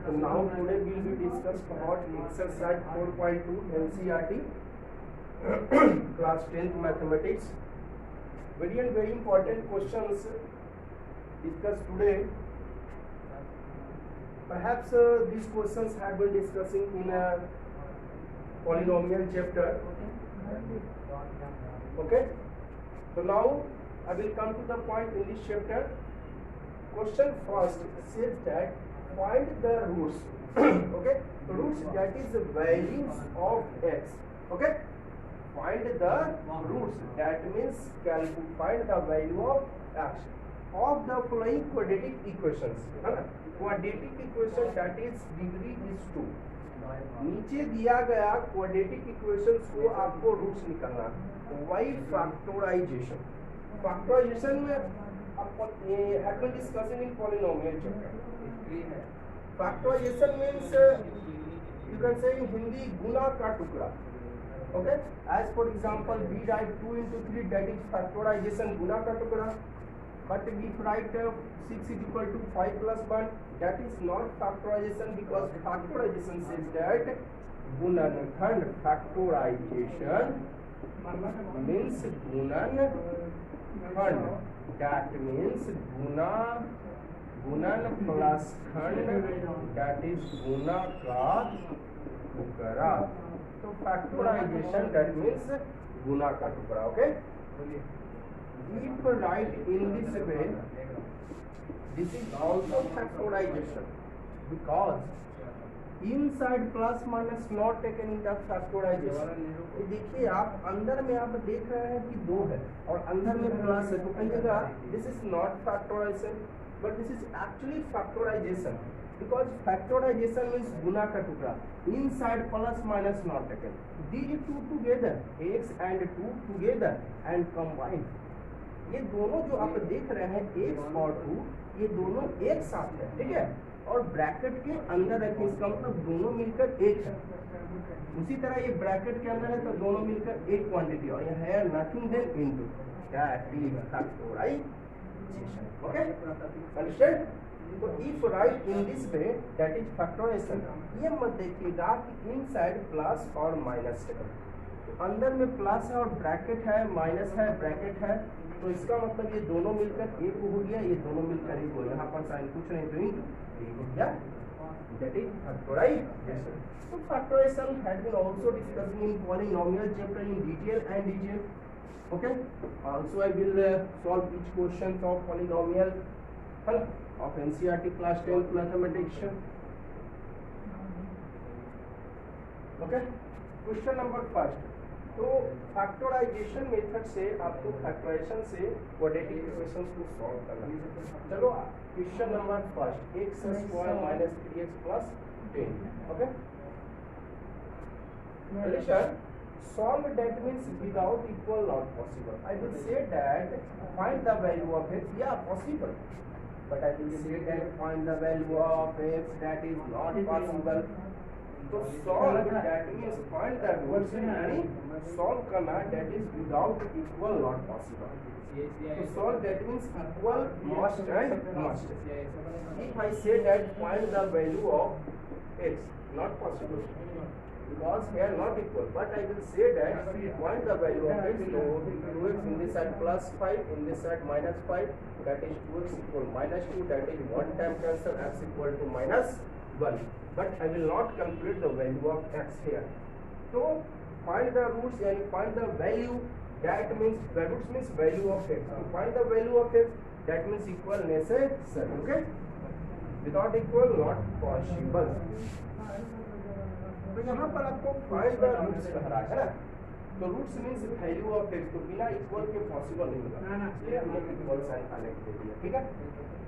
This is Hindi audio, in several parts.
So now today we will discuss about exercise 4.2 NCERT class 10th mathematics. Very important questions discussed today. Perhaps these questions had been discussing in a polynomial chapter. Okay. So now I will come to the point in this chapter. Question first says that find the roots. Okay, roots, that is the values of x. Okay, find the roots, that means find the value of x of the following quadratic equations. Quadratic equation, that is degree is 2. नीचे दिया गया क्वाड्रेटिक इक्वेशंस को आपको रूट्स निकालना है. Why factorization. फैक्टराइजेशन में have been discussing in polynomial chapter. Factorization means you can say in Hindi गुना का टुकड़ा. Okay, as for example we write 2 into 3, that is factorization, गुना का टुकड़ा. But if we write 6 is equal to 5 plus 1, that is not factorization, because factorization says that गुणनखंड. Factorization means गुणनखंड, that means गुणन प्लस खंड, that is गुना का टुकड़ा. तो फैक्टराइजेशन that means गुना का टुकड़ा. Okay, if write in this way, this is also factorization, because inside plus minus not taken in the factorization. देखिए आप अंदर में आप देख रहे हैं कि 2 है और अंदर में प्लस है, तो कहिएगा this is not factorization, but this is actually factorization, because factorization means गुना का टुकड़ा. Inside plus minus not taken. These two together, x and 2 together and combined. ये दोनों जो आप देख रहे हैं x और 2, ये दोनों एक साथ है, ठीक है, और ब्रैकेट के अंदर रखें, इसका मतलब दोनों मिलकर एक है. उसी तरह ये ब्रैकेट के अंदर है तो दोनों मिलकर एक क्वांटिटी, और यह है nothing than into, that is factorisation. Okay, understand. तो if write in this way, that is factorisation. ये मत देखिएगा कि इनसाइड प्लस और माइनस है, तो अंदर में प्लस है और ब्रैकेट है, माइनस है, ब्रैकेट है, तो इसका मतलब ये दोनों मिलकर एक हो गया, ये दोनों मिलकर एक हो गया. यहाँ पर साइन कुछ नहीं, तो एक हो गया, that is factorization. So factorization has been also discussed in polynomial chapter in detail. Okay, also I will solve each question of polynomial of NCERT class 10th mathematics. Okay, question number first. तो फैक्टराइजेशन मेथड से आपको फैक्टराइजेशन से क्वाड्रेटिक इक्वेशंस को सॉल्व करना है. चलो question number first, x square minus 3x plus 10. Okay, solution solve that means without equal not possible. I will say that find the value of x. Yeah, possible, but I will say that find the value of x, that is not possible. तो solve that means find the roots, यानी solve करना, that is without equal not possible. तो solve that means equal must and must. If I say that find the value of x, not possible, because here not equal, but I will say that find the value of x. So 2x in this side plus 5, in this side minus 5, that is 2x equal minus 2, that is one time cancel, x equal to minus 1. But I will not calculate the value of x here. So find the roots and find the value, that means the roots means value of x. To find the value of x, that means equal necessary. Okay, without equal not possible. तो यहाँ पर आपको find the roots कह रहा है ना, तो roots means value of x, तो बिना equal के possible नहीं होगा, इसलिए हमने equal साइन आने के लिए. ठीक है,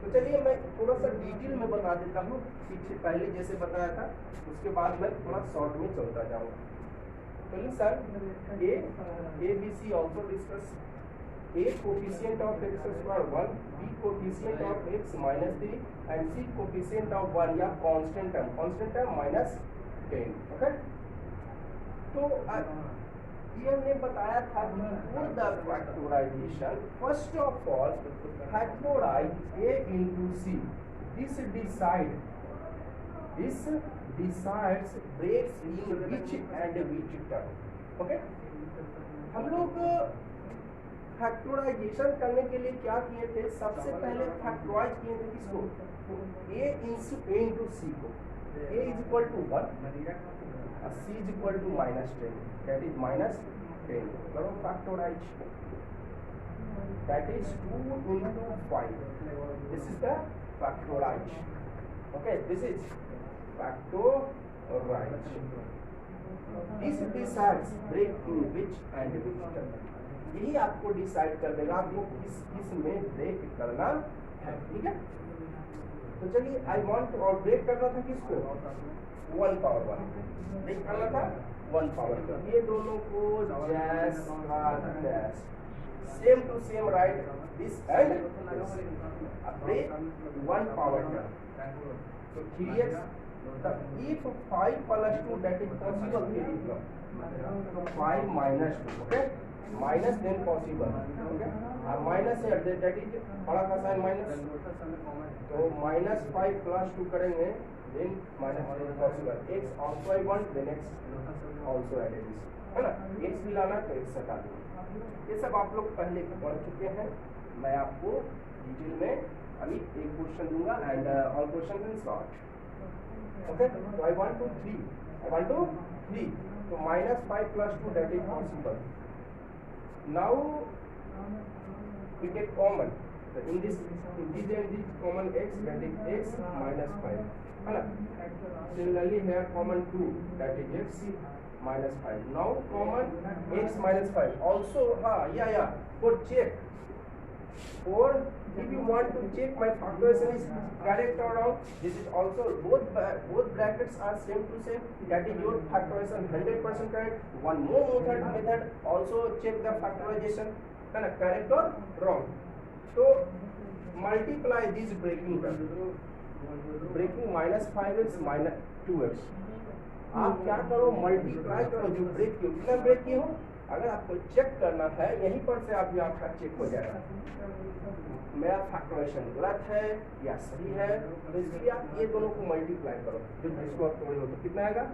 तो चलिए मैं थोड़ा सा डिटेल में बता देता हूँ, पीछे पहले जैसे बताया था, उसके बाद मैं थोड़ा शॉर्ट में चलता जाऊँगा. तो sir a b c also discuss. A coefficient of x square 1, B coefficient of x minus 3, and C coefficient of 1 या constant term, minus 10. Okay, तो constant term, constant term minus 10. Okay, तो constant term minus 10 तो ये हमने बताया था कि for the factorization, first of all factorize a into c. This decides breaks in which and which term. Okay? हम लोग फैक्टराइजेशन करने के लिए क्या किए थे? सबसे पहले फैक्टराइज किए थे किसको? a into c को. a is equal to 1, c is equal to -10, that is -10. करो factorise, that is 2 into 5. This is the factorize. Okay, this is factorize. This decides break in which and which term. यही आपको डिसाइड कर देगा आपको किस में ब्रेक करना है. ठीक है, तो चलिए आई वांट और ब्रेक करना था किसको? 1 पावर 1 ब्रेक करना था 1 पावर 2. ये दोनों को same to same write this and break 1 power 2. So 3x, if 5 plus 2 that is possible, so 5 minus 2, okay, minus then possible, okay, minus here that is बड़ा का साइन माइनस, तो -5 plus 2 करेंगे then minus then possible. x also I want, then x also added this, है ना, x भी लाना तो x हटा देंगे. ये सब आप लोग पहले पढ़ चुके हैं. मैं आपको डिटेल में अभी एक क्वेश्चन दूंगा and all question in short. Okay, so I want to 3. So -5 plus 2 that is possible. Now we get common. So in this common x, that is x minus 5. Similarly here common 2, that is x minus 5. Now common x minus 5. Also for check. Or if you want to check my factorization is correct or wrong, this is also both brackets are same to same, that is your factorization 100% correct. One more method also check the factorization correct or wrong. So multiply this breaking term, breaking -5x minus 2x. आप क्या करो, मल्टीप्लाई करो जो ब्रेक किए कितना ब्रेक किए हो. अगर आपको चेक करना है यहीं पर से अभी आपका चेक हो जाएगा मेरा फैक्टराइजेशन गलत है या सही है. तो इसलिए आप ये दोनों को मल्टीप्लाई करो, जब इसको आप तोड़ो तो कितना आएगा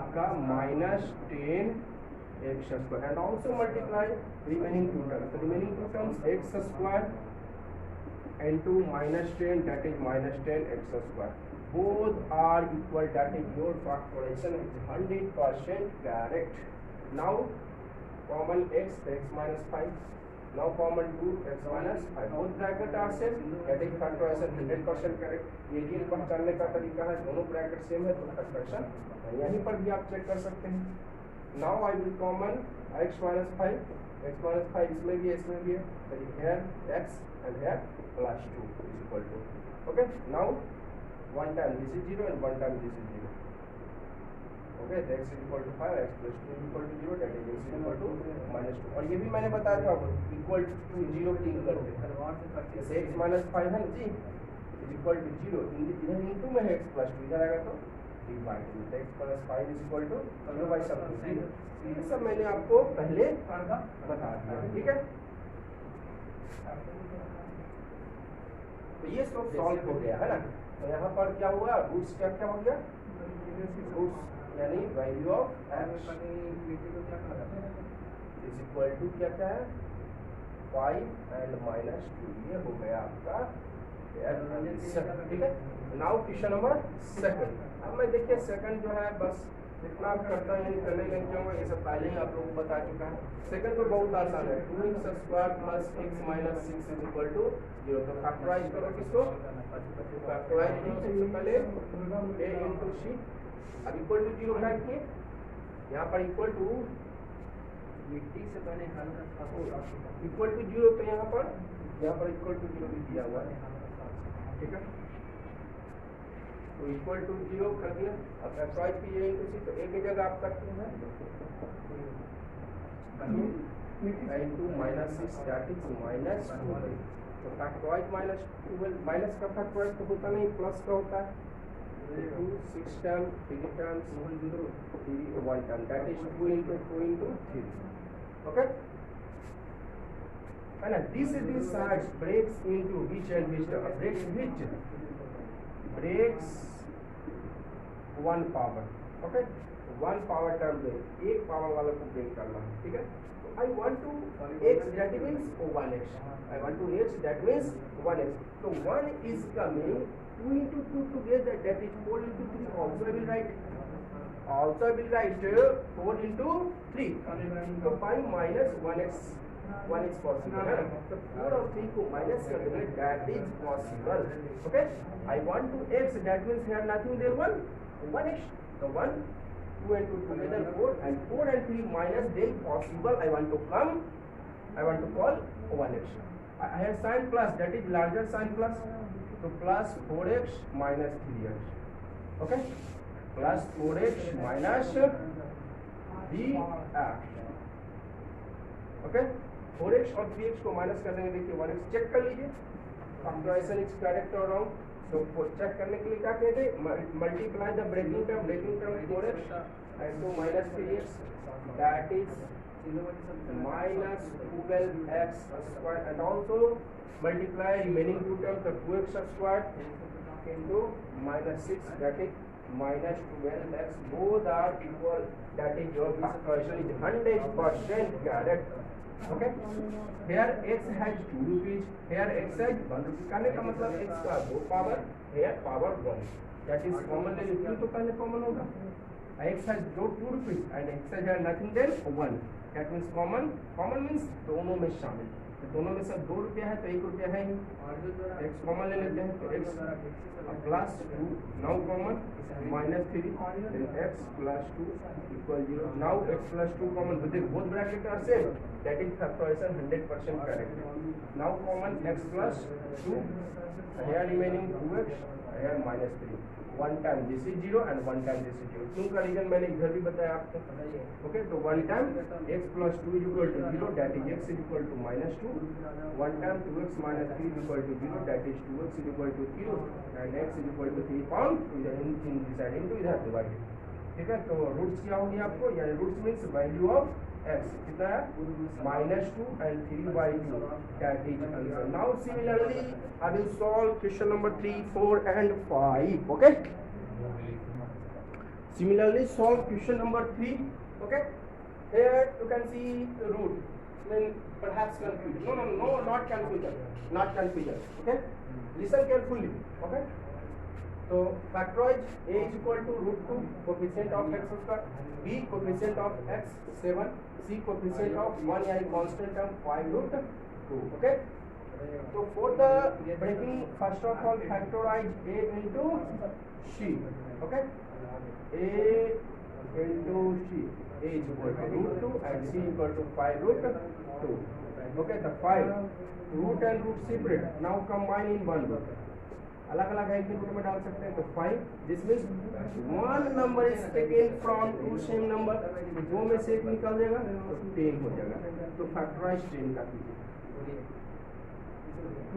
आपका -10 x square and also multiply remaining two terms. तो remaining two terms x square into -10 that is -10 x square. Both are equal, that is your factorization is 100% correct. Now common x minus 5. Now common 2 x minus 5. Both bracket are same, that is factorization 100% correct. ये रियल पहचानने का तरीका है, दोनों ब्रैकेट सेम है तो फैक्टराइजेशन यहीं पर भी आप चेक कर सकते हैं. Now I will common x minus 5 इसमें भी है, that is here x and here plus 2 is equal to. Okay, now one time this is 0 and one time this is 0. Okay, the x is equal to 5, x plus 2 is equal to 0, that is x is equal to -2. और ये भी मैंने बताया था equal to 0 टिक करते, जैसे x minus 5 है जी is equal to 0, इधर इनटू में है x plus 2, इधर आएगा तो divide two, x plus 5 is equal to 0 by something 0. ये सब मैंने आपको पहले बता दिया, ठीक है. तो ये सब सॉल्व हो गया है ना. तो यहाँ पर क्या हुआ, रूट्स क्या हो गया, रूट्स यानी value of x is equal to क्या है 5 एंड -2. ये हो गया आपका, ठीक है. Now question number 2. अब मैं देखिए सेकंड जो है बस इतना करता है करने लग जाऊंगा, ये सब पहले ही आप लोगों को बता चुका है. सेकंड तो बहुत आसान है, 2x square plus x minus 6 is equal to 0. तो फैक्टराइज करो किसको, फैक्टराइज सबसे पहले a इंटू c अब इक्वल टू 0 है कि यहाँ पर इक्वल टू मिट्टी से बने इक्वल टू 0, तो यहाँ पर इक्वल टू 0 भी दिया हुआ है, ठीक है. तो इक्वल टू 0 कर दिया. अब फैक्टराइज कीजिए इनटू सी, तो एक ही जगह आप करते हैं इनटू -6 दैट इज -2. तो फैक्टराइज -12 माइनस का फैक्टराइज तो होता नहीं, प्लस का होता है. 2 6 term 3 terms 3 1 term, that is 2 into 3. Okay, and this sides breaks into which and which term? Breaks one power. Okay, one power term break, एक पावर वाला को ब्रेक करना है, ठीक है. I want to x, that means 1x. I want to x, that means 1x. So 1 is coming 2 into 2 together, that is 4 into 3. Also I will write 4 into 3. So 5 minus 1x. 1 is possible. So 4 और 3 को minus कर देंगे, that is possible. Okay. I want to x, that means here nothing there 1x. So 1, 2 and 2 together 4, and 4 and 3 minus, then possible. I want to call 1x. I have sign plus, that is larger sign plus. So plus 4x minus 3x. Okay, plus 4x minus 3x. Okay, 4x और 3x को माइनस कर देंगे. देखिए 1x चेक कर लीजिए, फैक्टराइजेशन इज करेक्ट और रॉन्ग. तो चेक करने के लिए क्या कहते हैं, multiply the breaking term 4x and to minus 3x, that is minus 12x square, and also multiply remaining two terms, the 2x squared into minus 6, that is minus 12x. Both are equal, that is your factorization is 100% correct. Okay, here x has 2 rupees, here x has 1 rupee. कहने का मतलब x का 2 power, here power 1, that is common ले लीजिए तो पहले common होगा. x has 2 rupees and x has nothing, then 1, that means common means दोनों में शामिल. तो दोनों में से 2 रुपया है तो 1 रुपया है ही, x कॉमन ले लेते हैं. तो x plus 2 now common minus 3, then x plus 2 equal 0. Now x plus 2 common within both brackets are same, that is factorization 100% correct. Now common x plus 2, here remaining 2x, here minus 3. One time this is 0 and one time this is 0. क्यों का रीजन मैंने इधर भी बताया आपको. ओके, तो one time x plus 2 is equal to 0, that is x is equal to minus 2. One time 2x minus 3 is equal to 0, that is 2x is equal to 0, and x is equal to 3 pound in decided into इधर डिवाइडेड. ठीक है, तो रूट्स क्या होगी आपको, यानी roots means value of x कितना है, -2 and 3/2, that is answer. Now similarly I will solve question number 3, 4 and 5. Okay, similarly solve question number 3. Okay, here you can see root, then perhaps confusion. No, not confusion. Okay, listen carefully. Okay, so factorize a is equal to √2, coefficient of x square, b coefficient of x 7, c coefficient of 1, यानी constant term 5√2. Okay, so for the breaking, first of all factorize a into c. Okay, a into c, a is equal to √2 and c equal to 5√2. Okay, the 5 root and root separate, now combine in one root. अलग अलग है, एक रूट में डाल सकते हैं. तो 5, this means one number is taken from two same number, दो में से एक निकल जाएगा तो 10 हो जाएगा. तो फैक्टराइज 10 का कीजिए,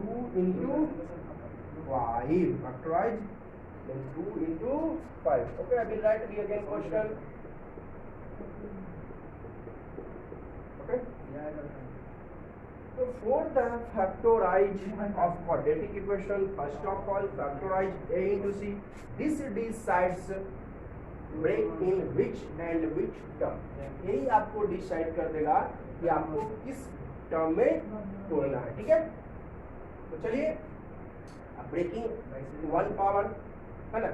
2 into 5 factorise, then 2 into 5. Okay, I will write the again question. Okay, so for the factorize of quadratic equation, first of all factorize a into c. This decides break in which and which term. यही आपको डिसाइड कर देगा कि आपको किस टर्म में तोड़ना है. ठीक है, तो चलिए ब्रेकिंग 1 पावर है ना,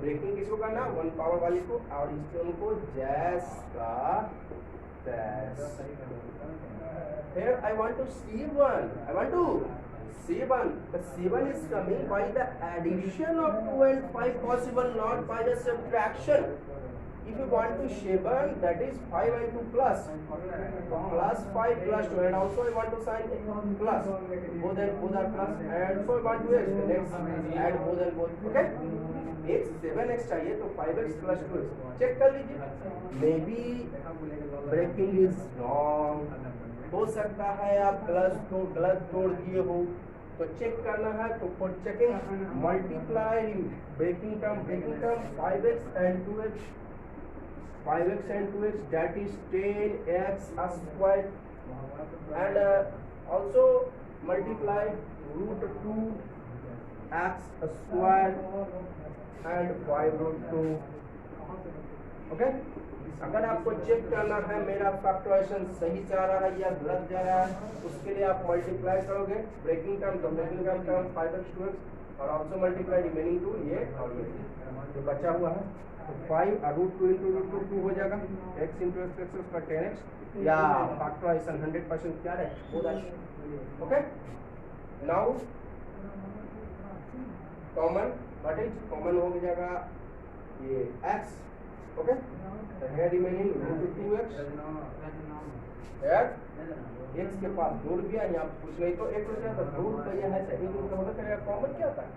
ब्रेकिंग किसको करना, 1 पावर वाली को, और इसके उनको जैस का तैस. Here I want to see 1. The 7 is coming by the addition of 2 and 5 possible, not by the subtraction. If you want to 7, that is 5 and 2 plus 5 plus 2, and also I want to sign plus, both are plus, and so I want to add both and both. Okay, x 7x चाहिए तो 5x plus 2x. चेक कर लीजिए, maybe breaking is wrong, हो सकता है आप गलत तोड़ दिए हो. तो चेक करना है, तो for checking multiply breaking term 5x and 2x, 5x and 2x, that is 10x squared, and also multiply root 2x squared and 5 root 2. Okay, अगर आपको चेक करना है मेरा फैक्टराइजेशन सही जा रहा है या गलत जा रहा है, उसके लिए आप मल्टीप्लाई करोगे ब्रेकिंग टर्म, तो ब्रेकिंग टर्म 5x 2x और ऑल्सो मल्टीप्लाई रिमेनिंग टू ये और ये जो बचा हुआ है, तो 5 रूट 2 इंटू रूट 2 हो जाएगा, x इंटू x उसका 10x या फैक्टराइजेशन 100% क्या है हो जाएगा. Okay, now common what is common हो जाएगा ये x. ओके, तो है रिमेनिंग रूट 2x, x के पास 2 रुपया, यहाँ कुछ नहीं तो 1 रुपया, तो 2 रुपया है, 1 रुपया होना करेगा. कॉमन क्या होता है?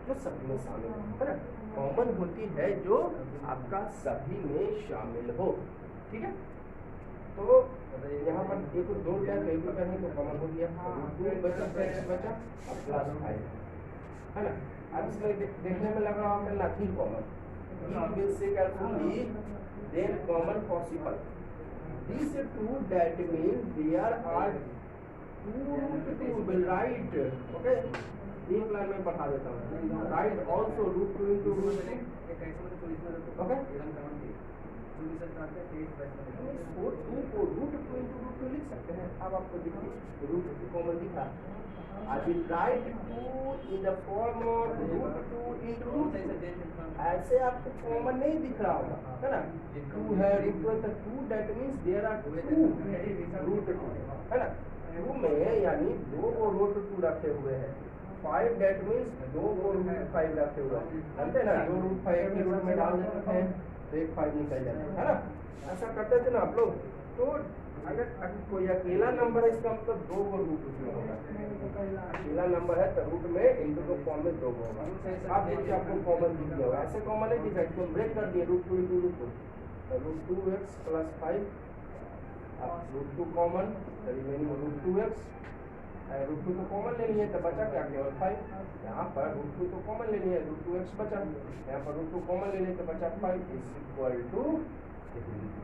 जो सभी में शामिल है ना, कॉमन होती है जो आपका सभी में शामिल हो. ठीक है, तो यहाँ पर 1 2 रुपया तो 1 रुपया नहीं तो कॉमन हो गया, 2 बचा बचा और प्लस 5 है ना. अब इसमें देखने में लग रहा है nothing common, will say carefully then common possible. These two, that means there are 2 root 2 will write. Okay, एक लाइन में पढ़ा देता हूँ. Write also root 2 into root 2. Okay, 2 को root 2 into root 2 लिख सकते हैं. अब आपको देखिए root 2 कॉमन दिखा. I will write 2 in the form of root 2 into root 2. ऐसे आपको कॉमन नहीं दिख रहा होगा, है ना. 2 है root 2, that means there are 2 root 2 है ना. 2 में यानी 2 को रूट 2 रखे हुए हैं. 5 that means 2 को रूट 5 रखे हुए हैं, जानते ना. 2 रूट 5 के रूट में डाल देते हैं तो 1 5 निकल जाता है ना. ऐसा करते थे ना आप लोग. तो अगर कोई अकेला नंबर है इसका मतलब 2 को रूट उसमें होगा. अकेला नंबर है तो रूट में इंटू के फॉर्म में 2 होगा. आप देखिए आपको कॉमन दिख गया होगा. ऐसे कॉमन है कि इसको ब्रेक कर दिए रूट 2 इंटू रूट 2, तो रूट 2x प्लस 5, अब root 2 common, remaining root 2x, root 2 तो कॉमन लेनी है तो बचा क्या केवल 5. यहाँ पर रूट 2 तो कॉमन लेनी है, रूट 2x बचा, यहाँ पर रूट 2 कॉमन लेनी है तो बचा 5 is equal to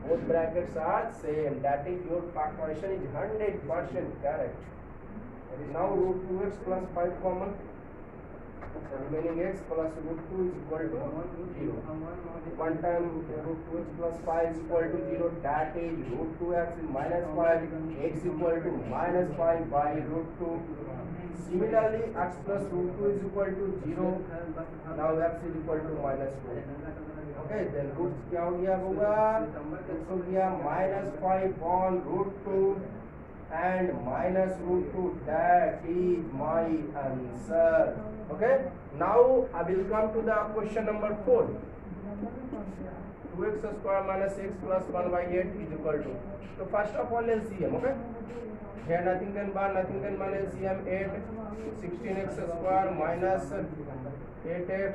both brackets are same, that is your factorization is 100% correct. Now root 2x plus 5 common, so remaining x plus root 2 is equal to 0. One time root 2x plus 5 is equal to 0, that is root 2x is minus 5, x equal to minus 5 by root 2. Similarly x plus root 2 is equal to 0, now x is equal to minus 2. Okay, then root क्या हो गया होगा, हो गया -5 on root 2 and minus root 2. That is my answer. Okay, now I will come to the question number 4. 2x square minus x plus 1 by 8 is equal to. So first of all LCM. Okay, here nothing can bar, nothing can minus LCM. 8 16x square minus 8x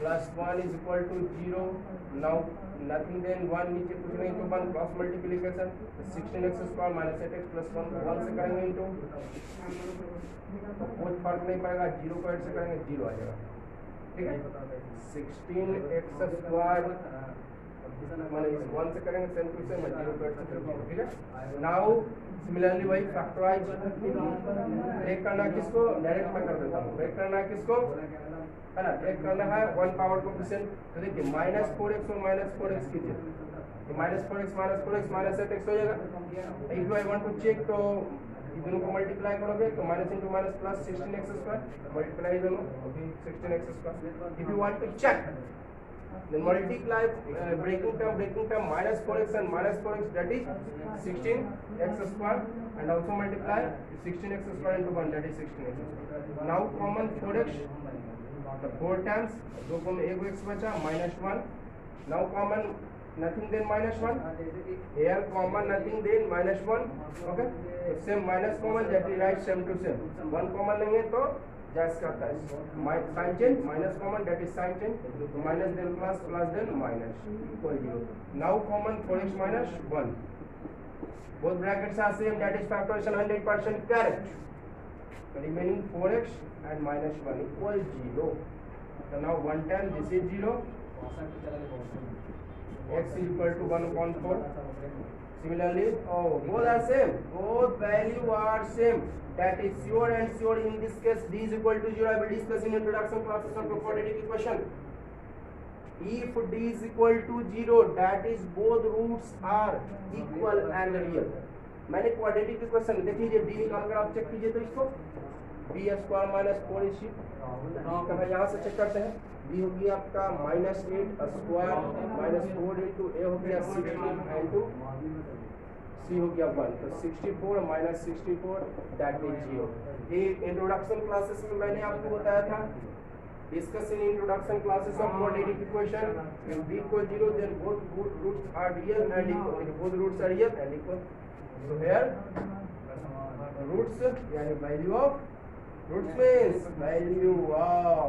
plus 1 is equal to 0. Now nothing then 1 नीचे कुछ नहीं तो 1 cross multiplication 16x square minus 8x plus 1 से करेंगे इनटू, तो कोई फर्क नहीं पड़ेगा. 0 को 8 से करेंगे 0 आ जाएगा. ठीक है, 16x स्क्वायर माने 1 से करेंगे सेम टू सेम, 0 को 8 से करेंगे. ठीक है, नाउ सिमिलरली वही फैक्टराइज ब्रेक करना किसको, डायरेक्ट मैं कर देता हूँ. ब्रेक करना किसको है ना, ब्रेक करना है 1 पावर कोफिशिएंट. तो देखिए -4x और -4x कीजिए, तो -4x माइनस 8x हो जाएगा. If I want to check तो दोनों को मल्टीप्लाई करोगे तो minus into minus plus 16x square multiply दोनों अभी 16x square. If you want to check then multiply breaking term -4x and -4x, that is 16x square, and also multiply 16x square into 1, that is 16x square. Now common 4x, the 4 times 2 को 1 x बचा -1. Now common nothing then -1, here common nothing then -1. Okay, so same minus common, that is right same to same. 1 common लेंगे तो जैस करता है sign change, minus common that is sign change, तो minus then plus, plus then minus equal 0. Now common 4x minus 1, both brackets are same, that is factorization 100% correct. remaining 4x and minus 1 equal 0. So now 1 time this is 0, x is equal to 1 upon 4. Similarly, both are same, both value are same. That is sure and sure. In this case, d is equal to 0. I will discuss in introduction classes on quadratic equation. If d is equal to 0, that is both roots are equal and real. मैंने क्वाड्रेटिक इक्वेशन देख लीजिए, d निकाल कर आप चेक कीजिए तो इसको b स्क्वायर माइनस 4ac कहाँ यहाँ से चेक करते हैं। b हो गया आपका minus 8 square minus 4 into a हो गया 16 इंटू c हो गया 1, तो 64 माइनस 64 दैट इज 0। ये इंट्रोडक्शन क्लासेस में मैंने आपको बताया था, discuss in introduction classes of quadratic equation. If b equals 0, then both roots are real and equal. Both roots are real and equal. So here roots यानी value of roots means value of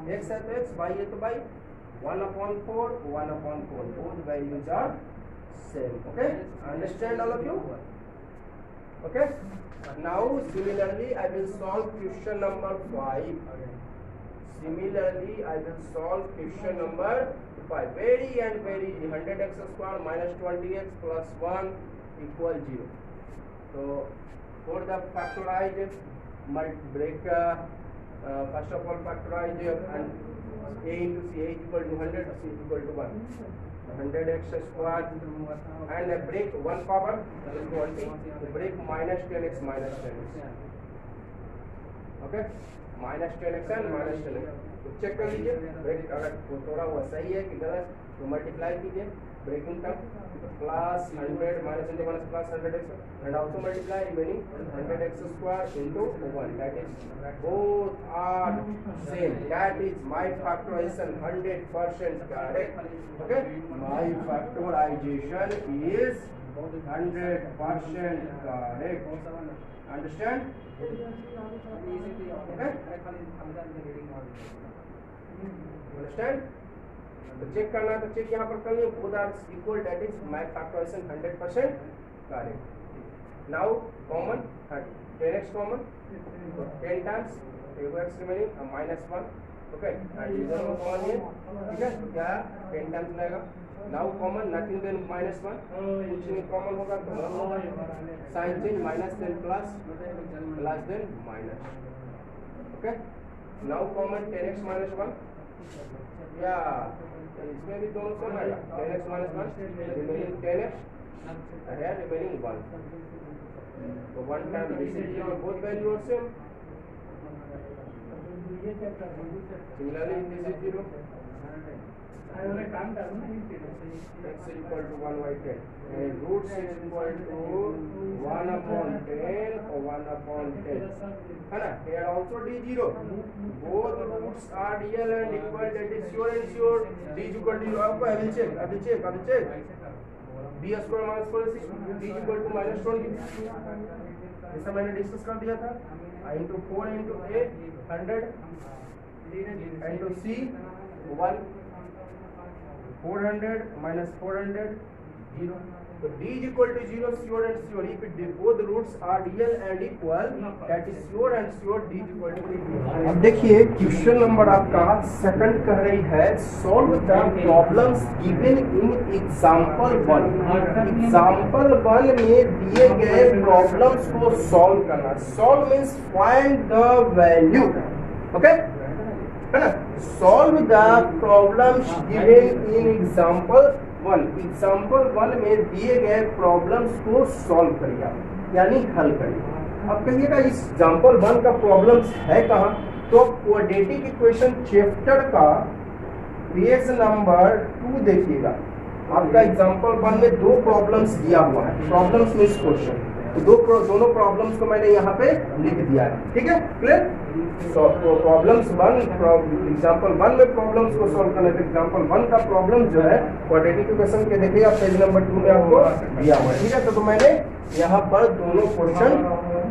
x है तो x, y है तो y, 1 upon 4, 1 upon 4. Both values are same. Okay, understand all of you? Okay. Now similarly I will solve question number 5. Similarly I will solve question number 5. Very and very easy. 100x square minus 20x plus 1 equal 0. So for the factorize, break first of all factorize and a into c, a is equal to 100, c is equal to 1. 100x square and break one power 20, break minus 10x minus 10x. Okay, minus 10x and minus 10x. तो चेक कर लीजिए, ब्रेक अगर थोड़ा हुआ सही है कि गलत तो मल्टीप्लाई कीजिए, breaking term plus 100 minus into minus plus 100x and also multiply remaining 100x square into 1. That is both are same. That is my factorization 100% correct. Okay, my factorization is 100% correct. Understand? Okay? Understand? तो चेक करना तो चेक यहाँ पर कर लियो. Both are equal, that is my factorization 100% correct. Now common 10x common, 10 times x remaining minus 1. Okay, and इधर में कॉमन है, ठीक है, तो क्या 10 टाइम्स लगेगा. Now common nothing then minus 1, कुछ नहीं कॉमन होगा तो 1 होगा. Sign change minus then plus, plus then minus. Okay, now common 10x minus 1, या इसमें भी दोनों सेम आएगा. 10x माइनस 1 रिमेनिंग 10x है, रिमेनिंग 1. तो 1 time this is 0, both value are same. Similarly this is 0. x is equal to 1 by 10 and roots is equal to 1 upon 10 or 1 upon 10 है ना. Here also d 0. Both roots are real and equal, that is sure and sure. d is equal to 0. आपको I will check. b square minus 4 d is equal to minus 20. ऐसा मैंने डिस्कस कर दिया था. into 4 into a 100 into c 1. 400 minus 400 0. So d is equal to 0, sure and sure. If both roots are real and equal, that is sure and sure d is equal to 0. अब देखिए क्वेश्चन नंबर आपका सेकंड कह रही है solve the problems given in example 1. Example 1 में दिए गए प्रॉब्लम्स को सॉल्व करना. Solve means find the value. Okay है ना. Solve the problems given in example 1. Example 1 में दिए गए प्रॉब्लम्स को सॉल्व करिए, यानी हल करिए. अब कहिएगा इस एग्जांपल 1 का प्रॉब्लम्स है कहाँ, तो क्वाड्रेटिक इक्वेशन चैप्टर का पेज नंबर 2 देखिएगा. आपका एग्जांपल 1 में 2 प्रॉब्लम्स दिया हुआ है. Problems means question. तो दोनों प्रॉब्लम्स को मैंने यहाँ पे लिख दिया है. ठीक है, क्लियर. तो प्रॉब्लम्स 1 एग्जांपल 1 में प्रॉब्लम्स को सॉल्व करने के एग्जांपल 1 का प्रॉब्लम जो है क्वाड्रेटिक इक्वेशन के देखिएगा पेज नंबर 2 में आपको दिया हुआ है. ठीक है, तो मैंने यहाँ पर दोनों क्वेश्चन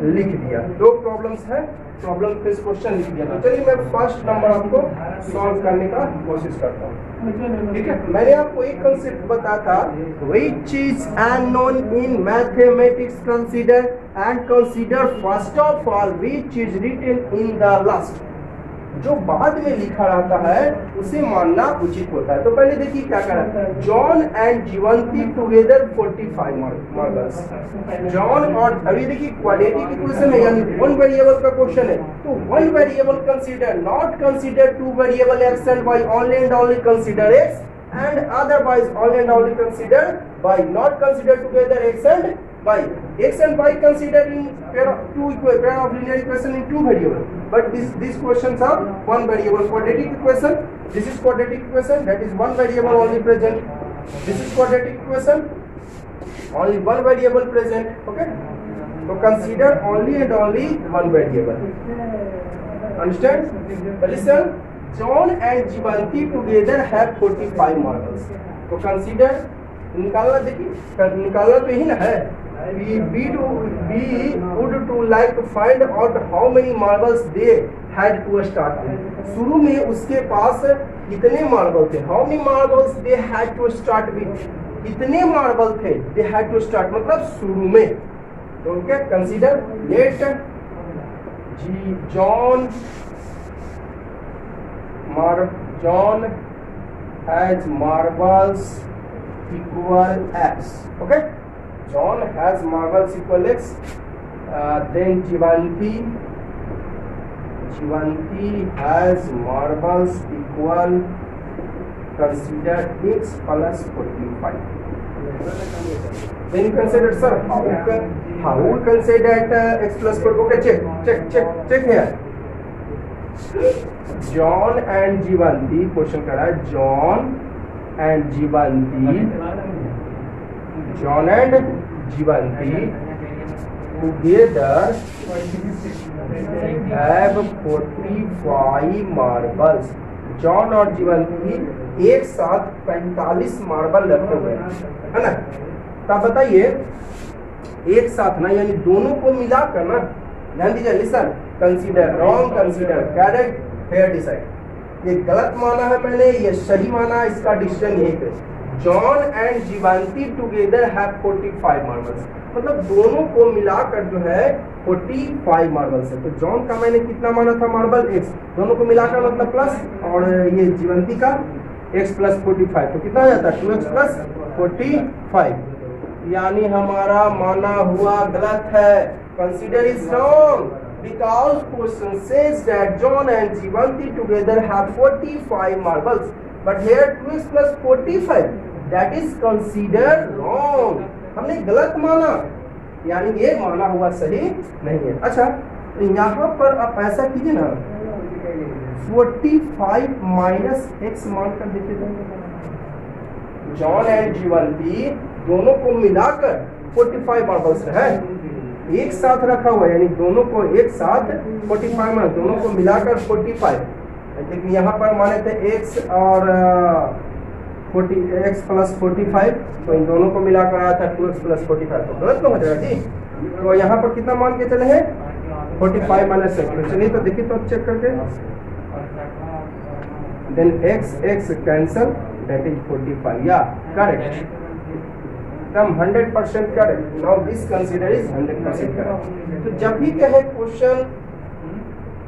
लिख दिया। दो प्रॉब्लम्स है, प्रॉब्लम फेस क्वेश्चन लिख दिया। तो चलिए मैं फर्स्ट नंबर आपको सॉल्व करने का कोशिश करता हूँ, ठीक है। मैंने आपको एक कंसेप्ट बताया था, which is unknown in mathematics consider and consider first of all which is written in the last. जो बाद में लिखा रहता है उसे मानना उचित होता है। तो पहले देखिए क्या करा, John and Jeevanti together 45 marbles. John और अभी देखिए क्वाड्रेटिक इक्वेशन है, यानी वन वेरिएबल का क्वेश्चन है, तो one variable consider, not consider two variable x and y, only and only consider x and otherwise only and only consider y, not consider together x and y. X and y consider in pair of linear equation in two variable, but these questions are one variable. Quadratic equation, this is quadratic equation, that is one variable only present. This is quadratic equation, only one variable present, okay. So consider only and only one variable, understand? Listen, John and Jivanti together have 45 marbles. तो कंसीडर निकालना, देखिए निकालना तो यही ना है, we would to like to find out how many marbles they had to start with. शुरू में उसके पास कितने मार्बल थे, how many marbles they had to start with, कितने मार्बल थे they had to start, मतलब शुरू में। तो क्या consider, let John has marbles equal x, okay. John has marbles equal x. Then Jivanti has marbles equal, consider x plus 45. Then you consider, sir, how we can say that x plus 45? Okay, check here. John and Jeevanti, question करा John and Jeevanti together have 45 marbles. John और जीवंती एक साथ 45 मार्बल रखे हुए है ना। तब बताइए एक साथ ना, यानी दोनों को मिलाकर ना, ध्यान दीजिए, listen, consider wrong, consider correct, fair decide. ये गलत माना है मैंने, ये सही माना, इसका डिसीजन यही पे। John and Jeevanti together have 45 marbles, मतलब दोनों को मिलाकर जो है 45 मार्बल्स है। तो जॉन का मैंने कितना माना था मार्बल, x, दोनों को मिलाकर मतलब प्लस, और ये जीवंती का x प्लस 45, तो कितना आ जाता है 2x प्लस 45, यानी हमारा माना हुआ गलत है। Consider is wrong because question says that John and Jivanti together have 45 marbles, but here 2x plus 45, that is considered wrong, हमने गलत माना, यानी ये माना हुआ सही नहीं है। अच्छा, तो यहाँ पर आप ऐसा कीजिए ना, 45 माइनस x मान कर देखिए, जॉन एंड जीवंती दोनों को मिलाकर 45 मार्बल्स है, एक साथ रखा हुआ है, यानी दोनों को एक साथ 45 में, दोनों को मिलाकर 45। लेकिन यहाँ पर माने थे x और x प्लस 45, तो इन दोनों को मिलाकर आया था 2x प्लस 45, तो गलत तो हो जाएगा जी। तो यहाँ पर कितना मान के चले हैं 45 माइनस x। चलिए तो देखिए, तो अब चेक करके, then x cancel, that is 45, या करेक्ट, एकदम 100% correct. Now this consider is 100% correct. तो जब भी कहे क्वेश्चन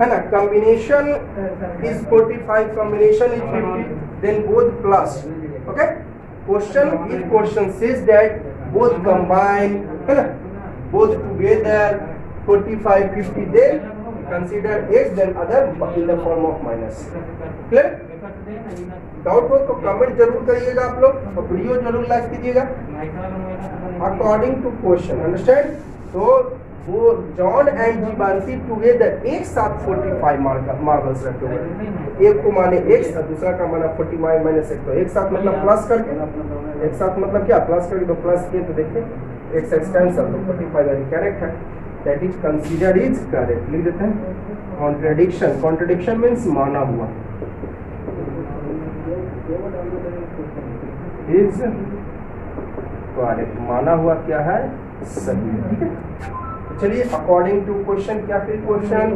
है ना, combination is 45, combination is 50, then both plus, okay. Question says that both combine, है ना, both together 45 50, then consider x, then other in the form of minus. Clear? Doubt हो तो कमेंट जरूर करिएगा आप लोग, और वीडियो जरूर लाइक कीजिएगा अकॉर्डिंग टू क्वेश्चन, अंडरस्टैंड। तो वो जॉन एंड जीवंती टुगेदर एक साथ 45 मार्बल्स रखे हुए हैं, एक को माने x और दूसरा का माना 45 माइनस x, तो एक साथ मतलब प्लस करके, एक साथ मतलब क्या प्लस करके, तो प्लस किए तो देखिए x कैंसल, तो 45 करेक्ट है, that is consider is correct. लिख देते हैं कॉन्ट्रडिक्शन, कॉन्ट्रडिक्शन मीन्स माना हुआ, इज करेक्ट, माना हुआ क्या है, सही है, ठीक है। चलिए अकॉर्डिंग टू क्वेश्चन, क्या फिर question,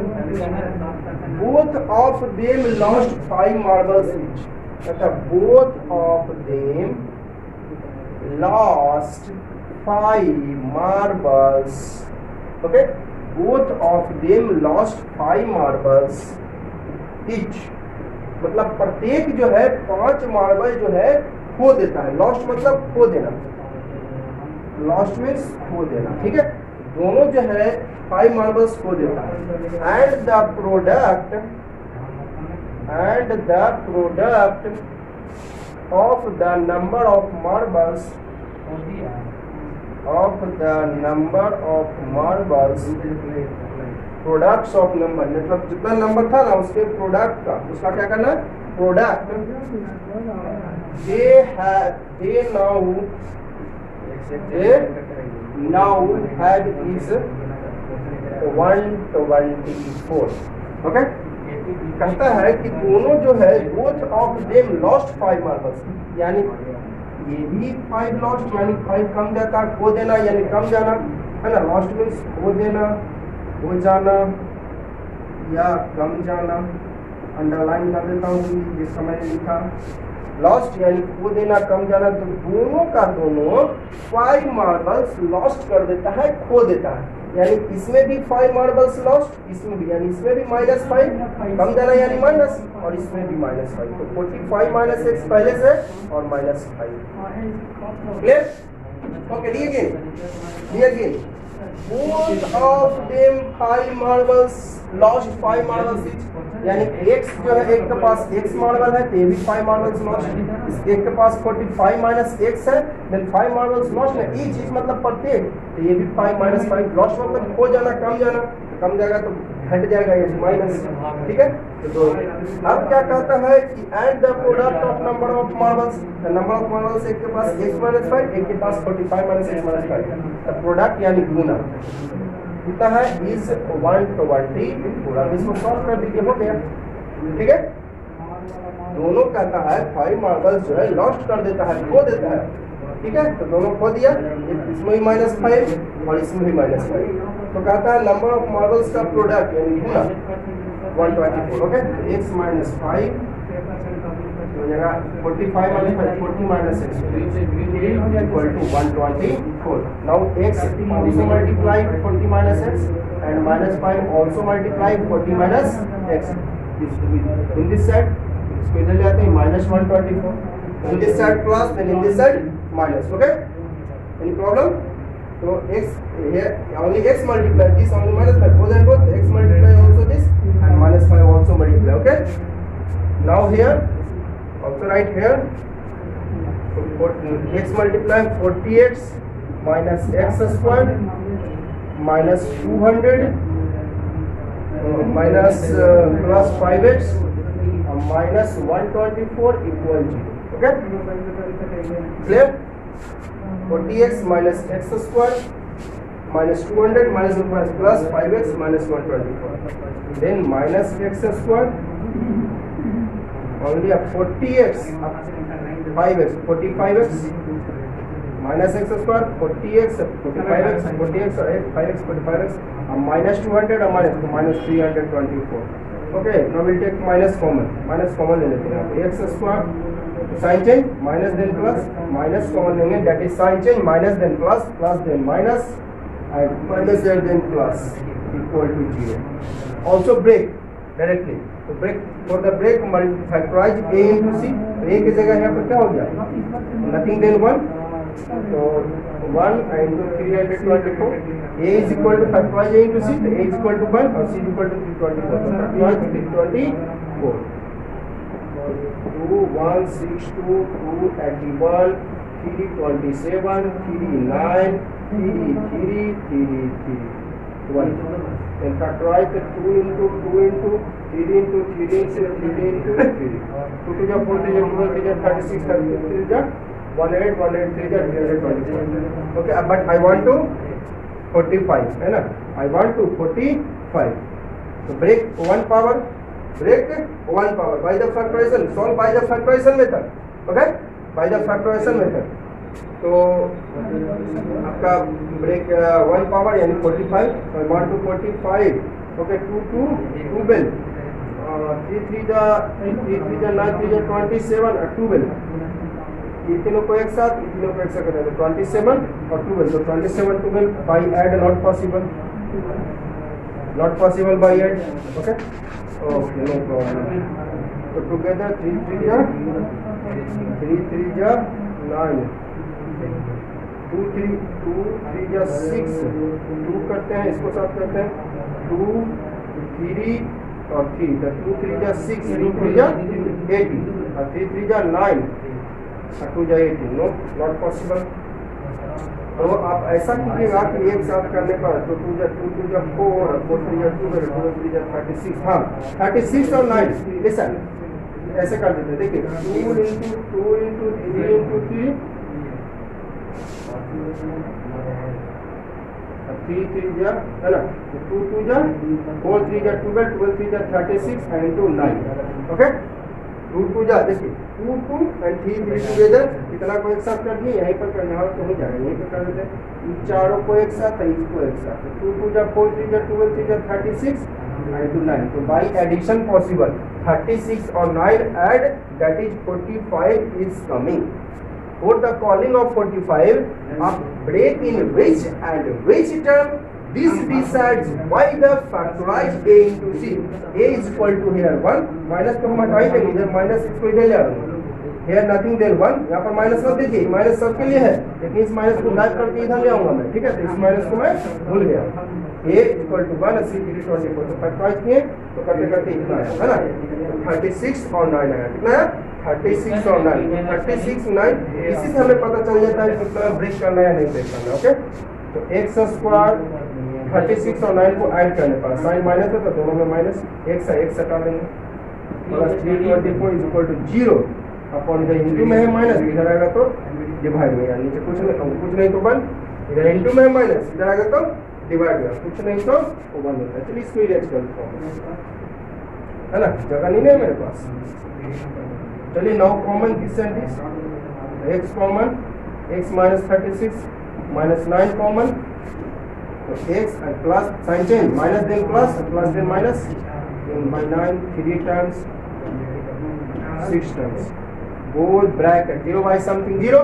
both of them lost 5 marbles each, अच्छा both of them lost 5 marbles, okay, both of them lost 5 marbles each, मतलब प्रत्येक जो है 5 मार्बल जो है खो देता है। लॉस्ट मतलब खो देना, लॉस्ट मीन्स खो देना, ठीक है। दोनों जो है 5 मार्बल्स खो देता है। And the product of the number of marbles products of number, मतलब जितना नंबर था ना उसके प्रोडक्ट का, उसका क्या करना है, product, they now had is 124, okay. कहता है कि दोनों जो है both of them lost 5 marbles, यानी ये भी 5 लॉस्ट, यानी 5 कम जाता, खो देना यानी कम जाना, है ना। लॉस्ट मीन्स खो देना, खो जाना या कम जाना। अंडरलाइन कर देता हूँ जिस समय लिखा, लॉस्ट यानी खो देना, कम जाना। तो दोनों का दोनों 5 मार्बल्स लॉस्ट कर देता है, खो देता है, यानी इसमें भी 5 मार्बल्स लॉस्ट, इसमें भी, यानी इसमें भी -5 कम जाना यानी माइनस, और इसमें भी -5, तो 45 माइनस x पहले से और -5, clear, okay. D again both of them 5 marbles lost 5 marbles each, यानी x जो है, एक के पास x मार्बल है तो ये भी 5 मार्बल्स लॉस्ट, एक के पास 45 माइनस x है, देन 5 मार्बल्स लॉस्ट है, ईच मतलब प्रत्येक, तो ये भी 5 माइनस 5 लॉस्ट, मतलब खो जाना, कम जाना, तो कम जाएगा तो घट जाएगा ये माइनस, ठीक है। तो अब क्या कहता है कि and the product of number of marbles, number of marbles, एक के पास x माइनस 5, एक के पास 45 माइनस x माइनस 5, तो प्रोडक्ट यानी गुना कितना है, इज 124। अब इसको सॉल्व कर दीजिए, हो गया, ठीक है। दोनों कहता है 5 मार्बल्स जो है लॉस्ट कर देता है, खो देता है, ठीक है। तो दोनों खो दिया, इसमें भी -5 और इसमें भी -5, तो कहता है नंबर ऑफ मार्बल्स का प्रोडक्ट यानी गुना 124, ओके। x माइनस 5 हो जाएगा 45 minus 5, 40 minus x equal to 124। Now x also multiply 40 minus x and -5 also multiply 40 minus x, in this side इसको इधर ले आते हैं, -124, in this side plus then in this side minus, okay, any problem? So x here only x multiply this, only -5, both and both x multiply also this and -5 also multiply, okay. Now here also write here, so x multiply 40x minus x square minus 200 minus plus 5x minus 124 equal 0, okay, clear। 40x minus x square minus 200 minus plus 5x minus 124, then minus x square only a 40x 5x 45x minus x square 40x 45x 40x 5x 45x minus 200 or minus 324, okay। Now we'll take minus common ले लेते हैं, x square sign change minus then plus, minus common लेंगे, that is sign change minus then plus, plus then minus and minus then plus equal to 0। Also break directly, तो break for the break factorize a into c, तो a की जगह यहाँ पर क्या हो गया, नथिंग देन 1, तो 1 into 324, a is equal to factorize a into c, तो a is equal to 1 और c is equal to 324, तो factorize 324, 2 1 6 2 2 31 3 27 3 9 3 3 3 3 1, then factorize the 2 into 3 into 3 into 3 into 3, 2 to the 4 to the 12 to the 36 36 to the 18 18 3 324, okay। but I want to 45 है ना, I want to 45, तो break 1 power by the factorization, solve by the factorization method, okay, by the factorization method, तो आपका ब्रेक 1 पावर यानी 45, 1 to 45, ओके 2 to 12, 3 3 जा 9, 3 जा 27 और 12, ये तीनों को एक साथ करते हैं तो 27 और 12, तो 27 12 by add not possible by add, okay okay no problem. तो टुगेदर 3 3 जा 9, 2 3 जा 6, 2 करते हैं, इसको साथ करते हैं 2 3 और 3, तो 2 3 जा 6, 2 3 जा 18 और 3 3 जा 9 और 2 जा 18, नो नॉट पॉसिबल। तो आप ऐसा कीजिएगा कि एक साथ करने पर तो 2 जा 4 और 4 3 जा 12, 2 3 जा 36, हाँ 36 और 9, लिसन ऐसे कर देते हैं, देखिए 2 into 2 into 3 into 3, 3 3 जा है ना, 2 2 जा 4 3 जा 12, 12 3 जा 36 and into 9, ओके 2 2 जा देखिए 2 2 and 3 3 टुगेदर, कितना को एक साथ कर दिए, यहीं पर कर, यहाँ तो नहीं जाएगा, यहीं पर कर देते हैं, इन चारों को एक साथ है, इसको एक साथ, 2 2 जा 4 3 जा 12 3 जा 36 and to 9, तो by addition possible 36 or 9 add, that is 45 is coming. For the calling of 45, a break in which and which term this decides by the factorized a into c. A is equal to here 1, minus तो हम हटा ही देंगे, इधर माइनस इसको इधर ले आऊंगा, here nothing then 1, यहाँ पर माइनस मत दीजिए, माइनस सबके लिए है, लेकिन इस माइनस को गायब करके इधर ले आऊंगा मैं, ठीक है, तो इस माइनस को मैं भूल गया। A इक्वल टू 1 C 324, तो फैक्टराइज किए तो करते करते इतना आया है ना, 36 और 9 आया, कितना आया 36 और 9, 36 9, इसी से हमें पता चल जाता है कितना ब्रेक करना है या नहीं ब्रेक करना, ओके। तो x स्क्वायर 36 और 9 को ऐड करने पर 9 माइनस है तो दोनों में माइनस, x हटा देंगे, plus 324 is equal to 0 upon इधर इंटू में है माइनस, इधर आएगा तो डिवाइड में, यानी नीचे कुछ नहीं तो 1, इधर इंटू में है माइनस, इधर आएगा तो डिवाइड में, कुछ नहीं तो 1 होता है। चलिए इसको इरेज करता हूँ, है ना, जगह नहीं है मेरे पास। चलिए now common this and this, x common, x minus 36 minus 9 common, तो x and plus sign change, minus then plus then minus, by 9 3 times 6 times, both bracket 0 by something 0,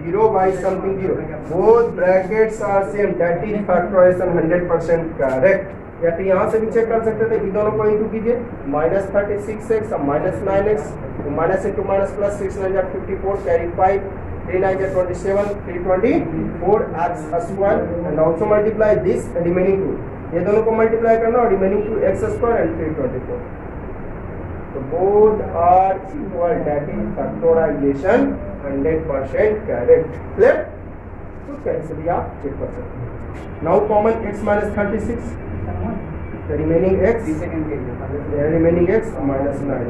0 by something 0, both brackets are same, that is factorization 100% correct। या फिर यहाँ से भी चेक कर सकते थे, इन दोनों को इंटू कीजिए, माइनस 36x और माइनस 9x, तो माइनस इंटू माइनस प्लस 6 9 जा 54 कैरी 5 3 9 जा 27 324 x square and also multiply this remaining 2, ये दोनों को मल्टीप्लाई करना और रिमेनिंग 2 x स्क्वायर एंड 324, तो both are equal, that is factorization 100% correct. Clear? तो कैसे भी आप चेक कर सकते हैं। Now common x minus 36, the remaining x minus 9,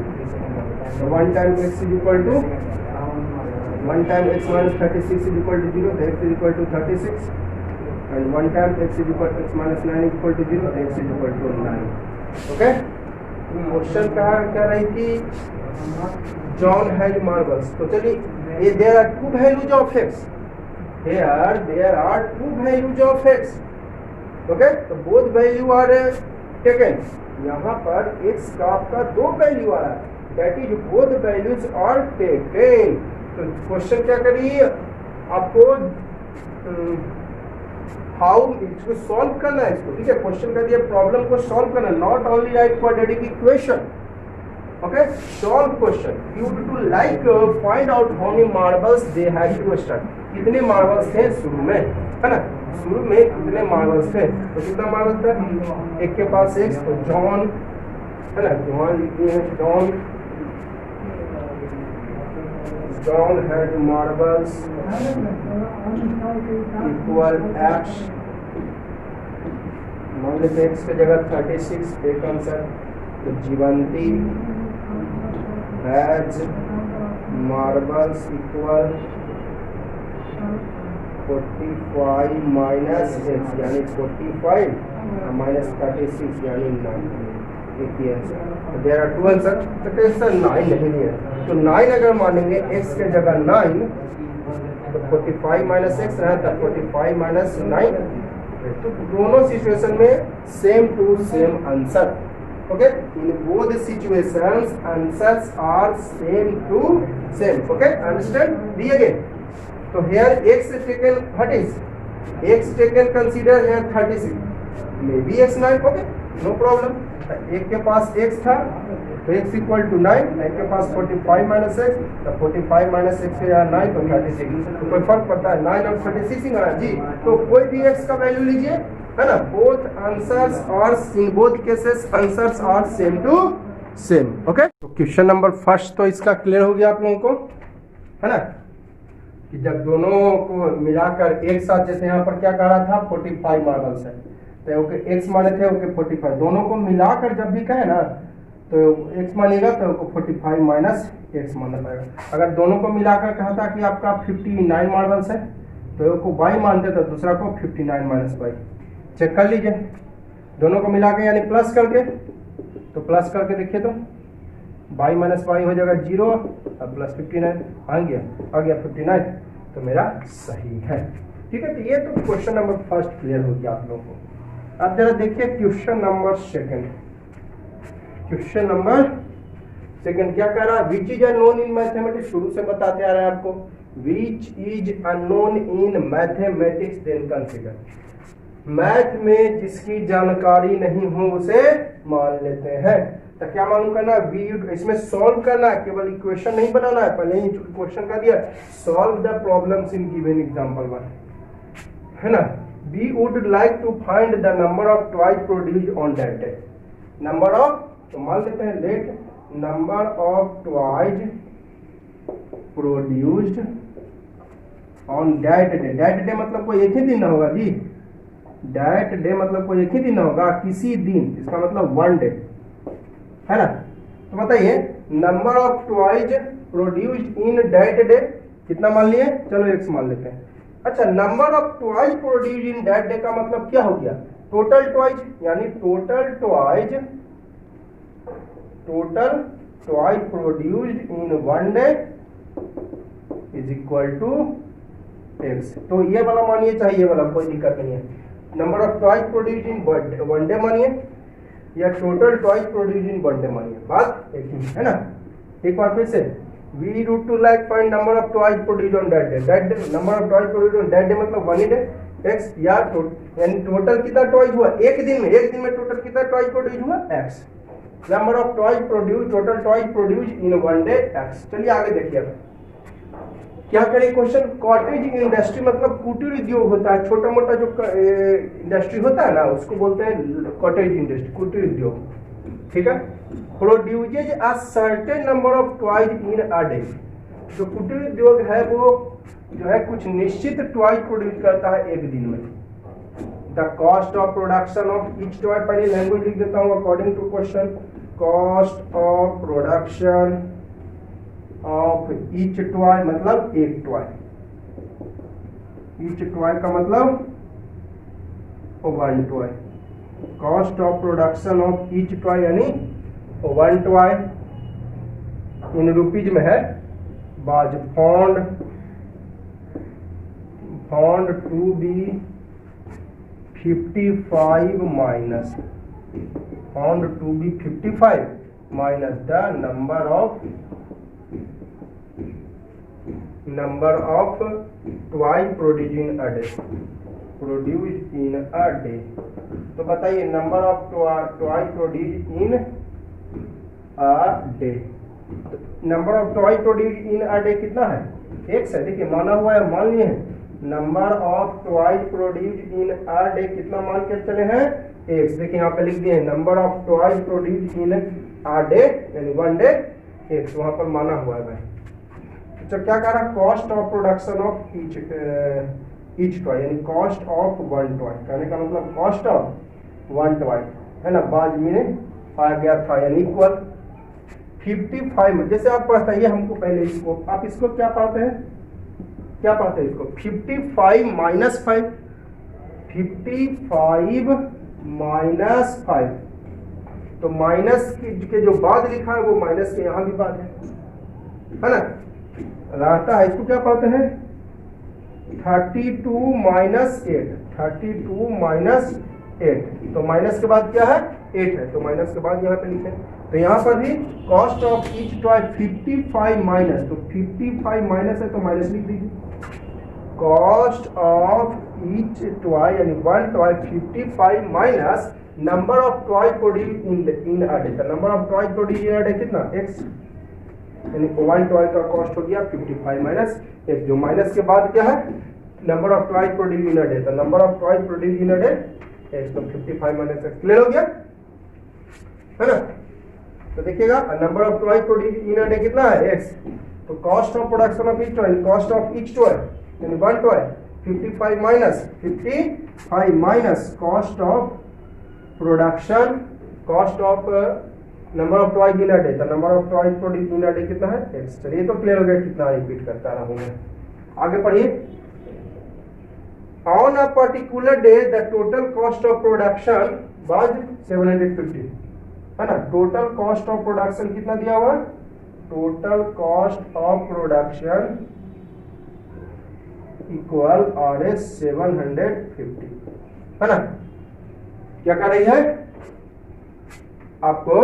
so 1 time x is equal to 1 time x minus 36 is equal to 0, the x is equal to 36, and 1 time x is equal to x minus 9 is equal to 0, the x is equal to 9, okay। Question क्या रही थी, जॉन हैड मार्बल्स, तो चलिए ये there are two values of x, there are two values of x, okay, तो बोथ वैल्यू आर टेकन, यहाँ पर x का आपका 2 वैल्यू आ रहा है, that is both values are taken. तो क्वेश्चन क्या करिए, आपको हाउ इसको सॉल्व करना है, इसको ठीक है, क्वेश्चन का दिया प्रॉब्लम को सॉल्व करना, not only write quadratic equation, okay, solve question, you to like find out how many marbles they had to start, कितने मार्बल्स थे शुरू में, है ना, शुरू में कितने मार्बल्स थे, तो कितना मार्बल था, एक के पास एक, तो जॉन, है ना, जॉन लिखते हैं, John had marbles equal x, मान लेते x की जगह 36 एक आंसर, तो Jeevanti has marbles equal 45 minus x यानी 45 माइनस 36 यानी 9, एक ही answer. There are two answer, तो कैसे 9 नहीं है, तो 9 अगर मानेंगे x के जगह 9, तो 45 माइनस एक्स है तो 45 माइनस 9। तो दोनों सिचुएशन में same to same answer. Okay, in both situations answers are same to same. Okay, understand? The again. तो here x taken, what is x taken, consider here 36, maybe x 9। Okay, no problem. एक के पास x था तो x इक्वल टू 9, एक के पास 45 माइनस एक्स, तो 45 माइनस एक्स या 9 तो 36। तो कोई फर्क पड़ता है 9 और 36 ही ना जी। तो कोई भी x का वैल्यू लीजिए, है ना। बोथ आंसर्स और in both cases answers are same to same. Okay, तो क्वेश्चन नंबर फर्स्ट तो इसका क्लियर हो गया आप लोगों को, है ना, कि जब दोनों को मिलाकर एक साथ, जैसे यहाँ पर क्या कह रहा था 45 मार्बल्स है, तो ओके एक्स माने थे ओके 45, दोनों को मिलाकर जब भी कहे ना तो एक्स मानेगा तो 45 माइनस एक्स मानना पड़ेगा। अगर दोनों को मिलाकर कहता कि आपका 59 मार्बल्स है तो एक को वाई मानते तो दूसरा को 59 माइनस वाई। चेक कर लीजिए दोनों को मिला के, यानी प्लस करके, तो प्लस करके देखिए तो वाई माइनस वाई हो जाएगा 0 और प्लस 59 आ गया 59, तो मेरा सही है। ठीक है, तो ये तो क्वेश्चन नंबर फर्स्ट क्लियर हो गया आप लोगों को। अब जरा देखिए question number second. Question number second क्या कह रहा है? Which is unknown in mathematics, शुरू से बताते आ रहे हैं आपको, which is unknown in mathematics then consider. Math में जिसकी जानकारी नहीं हो उसे मान लेते हैं। तो क्या मालूम करना है? वी, इसमें सॉल्व करना है, केवल इक्वेशन नहीं बनाना है। पहले ही क्वेश्चन का दिया, solve the problems in given example 1, है ना। We would like to find the number of toys produced on that day. Number of, तो मान लेते हैं let number of toys produced on that day. That day मतलब कोई एक ही दिन ना होगा जी, दैट डे मतलब कोई एक ही दिन ना होगा, किसी दिन, इसका मतलब वन डे, है ना। तो बताइए number of toys produced in that day कितना मान लिए? चलो एक्स मान लेते हैं। अच्छा, number of toys produced in that day का मतलब क्या हो गया? टोटल टॉयज, यानी total toys produced in one day is equal to x. तो ये वाला मानिए, चाहे ये वाला, कोई दिक्कत नहीं है। Number of toys produced in one day मानिए या total toys produced in one day मानिए, बात एक ही है ना। एक बार फिर से, we would to like find number of toys produced on that day. That day, number of toys produced on that day मतलब वन ही डे, एक्स, या यानी टोटल कितना टॉयज हुआ एक दिन में टोटल कितना टॉयज प्रोड्यूस हुआ? X. Number of toys produce, total toys produce in one day x. चलिए आगे देखिए क्या करें क्वेश्चन। कॉटेज इंडस्ट्री मतलब कुटीर उद्योग होता है, छोटा मोटा जो इंडस्ट्री होता है ना उसको बोलते हैं कॉटेज इंडस्ट्री, कुटीर उद्योग। ठीक है, produces a certain number of toys in a day. जो कुटीर उद्योग है वो जो है कुछ निश्चित टॉयज प्रोड्यूस करता है एक दिन में। The cost of production of each toy, पहले लैंग्वेज लिख देता हूँ according to question. Cost of production of each toy मतलब एक टॉय, ईच टॉय का मतलब one toy. Cost of production of each toy यानी वन टॉय, इन रुपीज में है बाज। Found to be 55 minus, found to be 55 minus the number of toys produced in a day, produced in a day। तो बताइए number of toy produced in a day. Number of toy produced in a day कितना है? एक्स है। देखिए माना हुआ है, मान लिए हैं। Number of toy produced in a day कितना मान के चले हैं? एक्स। देखिए यहाँ पे लिख दिए हैं number of toy produced in a day यानी वन डे एक्स, वहां पर माना हुआ है भाई। तो क्या कह रहा है? Cost of production of each toy यानी कॉस्ट ऑफ वन टॉय, कहने का मतलब कॉस्ट ऑफ वन टॉय, है ना। बाद में आ गया था यानी इक्वल 55। जैसे आप पढ़ते हैं हमको पहले इसको, आप इसको क्या पढ़ते हैं? क्या पढ़ते हैं इसको? 55 माइनस 5, 55 माइनस 5। तो माइनस के जो बाद लिखा है वो माइनस के यहाँ भी बाद है ना, रहता है। इसको क्या पढ़ते हैं? 32 माइनस 8, 32 माइनस 8, तो माइनस के बाद क्या है 8 है, तो माइनस के बाद यहाँ पे लिखे, तो यहाँ पर भी cost of each toy 55 minus, तो 55 माइनस है तो माइनस लिख दीजिए, कॉस्ट ऑफ ईच टॉय यानी one toy 55 minus number of toy produce in a day, number of toy produce in a day कितना x, यानी वन टॉय का कॉस्ट हो गया 55 माइनस x, जो माइनस के बाद क्या है number of toy produce in a day, तो number of toy produce in a day x, तो 55 माइनस x क्लियर हो गया है ना। तो देखिएगा number of toy produce in a day कितना है x, तो cost of production of each toy, cost of each toy यानी one toy 55 minus cost of production, cost of number of toys in a day, तो number of toys produce in a day कितना है x, चलिए तो क्लियर हो गया, कितना रिपीट करता रहा हूं मैं, आगे पढ़िए। On a particular day the total cost of production was 750, है ना, टोटल कॉस्ट ऑफ प्रोडक्शन कितना दिया हुआ, total cost of production equal RS 750, है ना। क्या कर रही है आपको,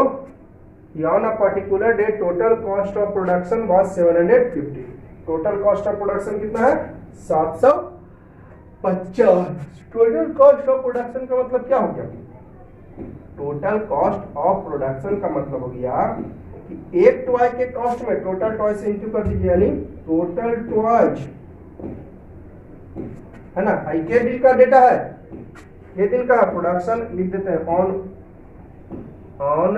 on a particular day total cost of production was 750, total cost of production कितना है 750, टोटल कॉस्ट ऑफ प्रोडक्शन का मतलब क्या हो गया, टोटल कॉस्ट ऑफ प्रोडक्शन का मतलब हो गया कि एक टॉय के कॉस्ट में टोटल टॉय से इंटू कर दीजिए, यानी टोटल टॉयज, है ना, के दिन का डेटा है, ये दिन का प्रोडक्शन लिख देते हैं ऑन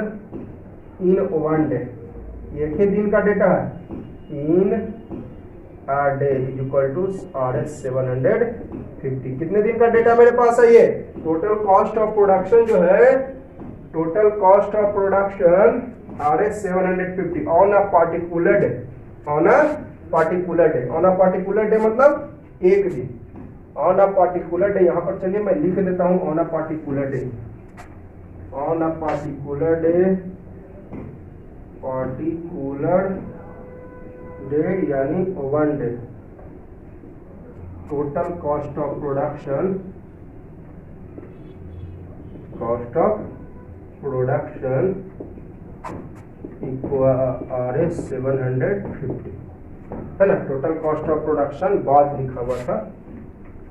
इन वन डे, एक ही दिन का डेटा है, in a day is equal to RS 750, कितने दिन का डेटा मेरे पास है, ये टोटल कॉस्ट ऑफ प्रोडक्शन जो है, total cost of production RS 750 on a particular day, on a particular day, on a particular day मतलब एक दिन, ऑन अ पार्टिकुलर डे, यहां पर चलिए मैं लिख देता हूं on a particular day, on a particular day, particular day यानी one day, total cost of production, cost of production equal RS 750, है ना, टोटल कॉस्ट ऑफ प्रोडक्शन बाज लिखा हुआ था,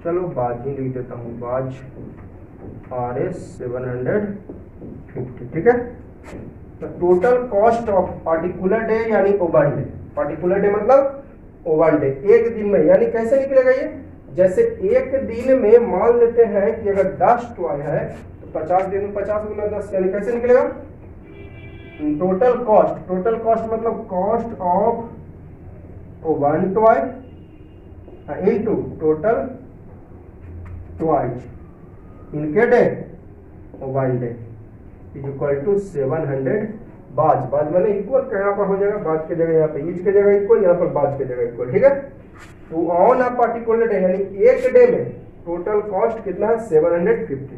चलो बाज ही लिख देता हूँ, बाज RS 750, ठीक है। तो total cost of particular day यानी ओवन डे, पार्टिकुलर डे मतलब ओवन डे, एक दिन में, यानी कैसे निकलेगा ये, जैसे एक दिन में मान लेते हैं कि अगर 10 टॉय है तो 50 दिन में 50 गुना 10, यानी कैसे निकलेगा, टोटल कॉस्ट, टोटल कॉस्ट मतलब cost of one toy into total toys इनके day one day is equal to 700, बाज, बाज मैंने इक्वल यहाँ पर हो जाएगा, बाज के जगह यहाँ पे ईच के जगह इक्वल, यहाँ पर बाज के जगह इक्वल, ठीक है। तो ऑन अ पार्टिकुलर डे यानी एक डे में टोटल कॉस्ट कितना है 750,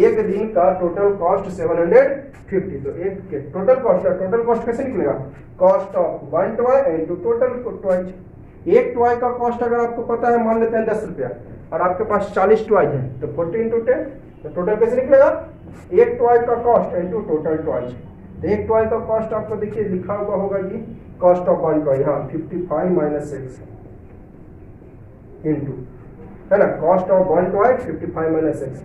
एक दिन का टोटल कॉस्ट 750, तो एक के टोटल कॉस्ट है, टोटल कॉस्ट कैसे निकलेगा, cost of one toy into total toys, एक टॉय का कॉस्ट अगर आपको पता है मान लेते हैं 10 रुपया और आपके पास 40 टॉयज है, तो 40 इंटू 10, तो टोटल कैसे निकलेगा, एक टॉय का कॉस्ट इनटू टोटल टॉयज, एक टॉय का कॉस्ट आपको देखिए लिखा हुआ होगा जी, कॉस्ट ऑफ वन टॉय, हाँ 55 माइनस 6 इंटू, है ना, cost of one toy 55 minus 6,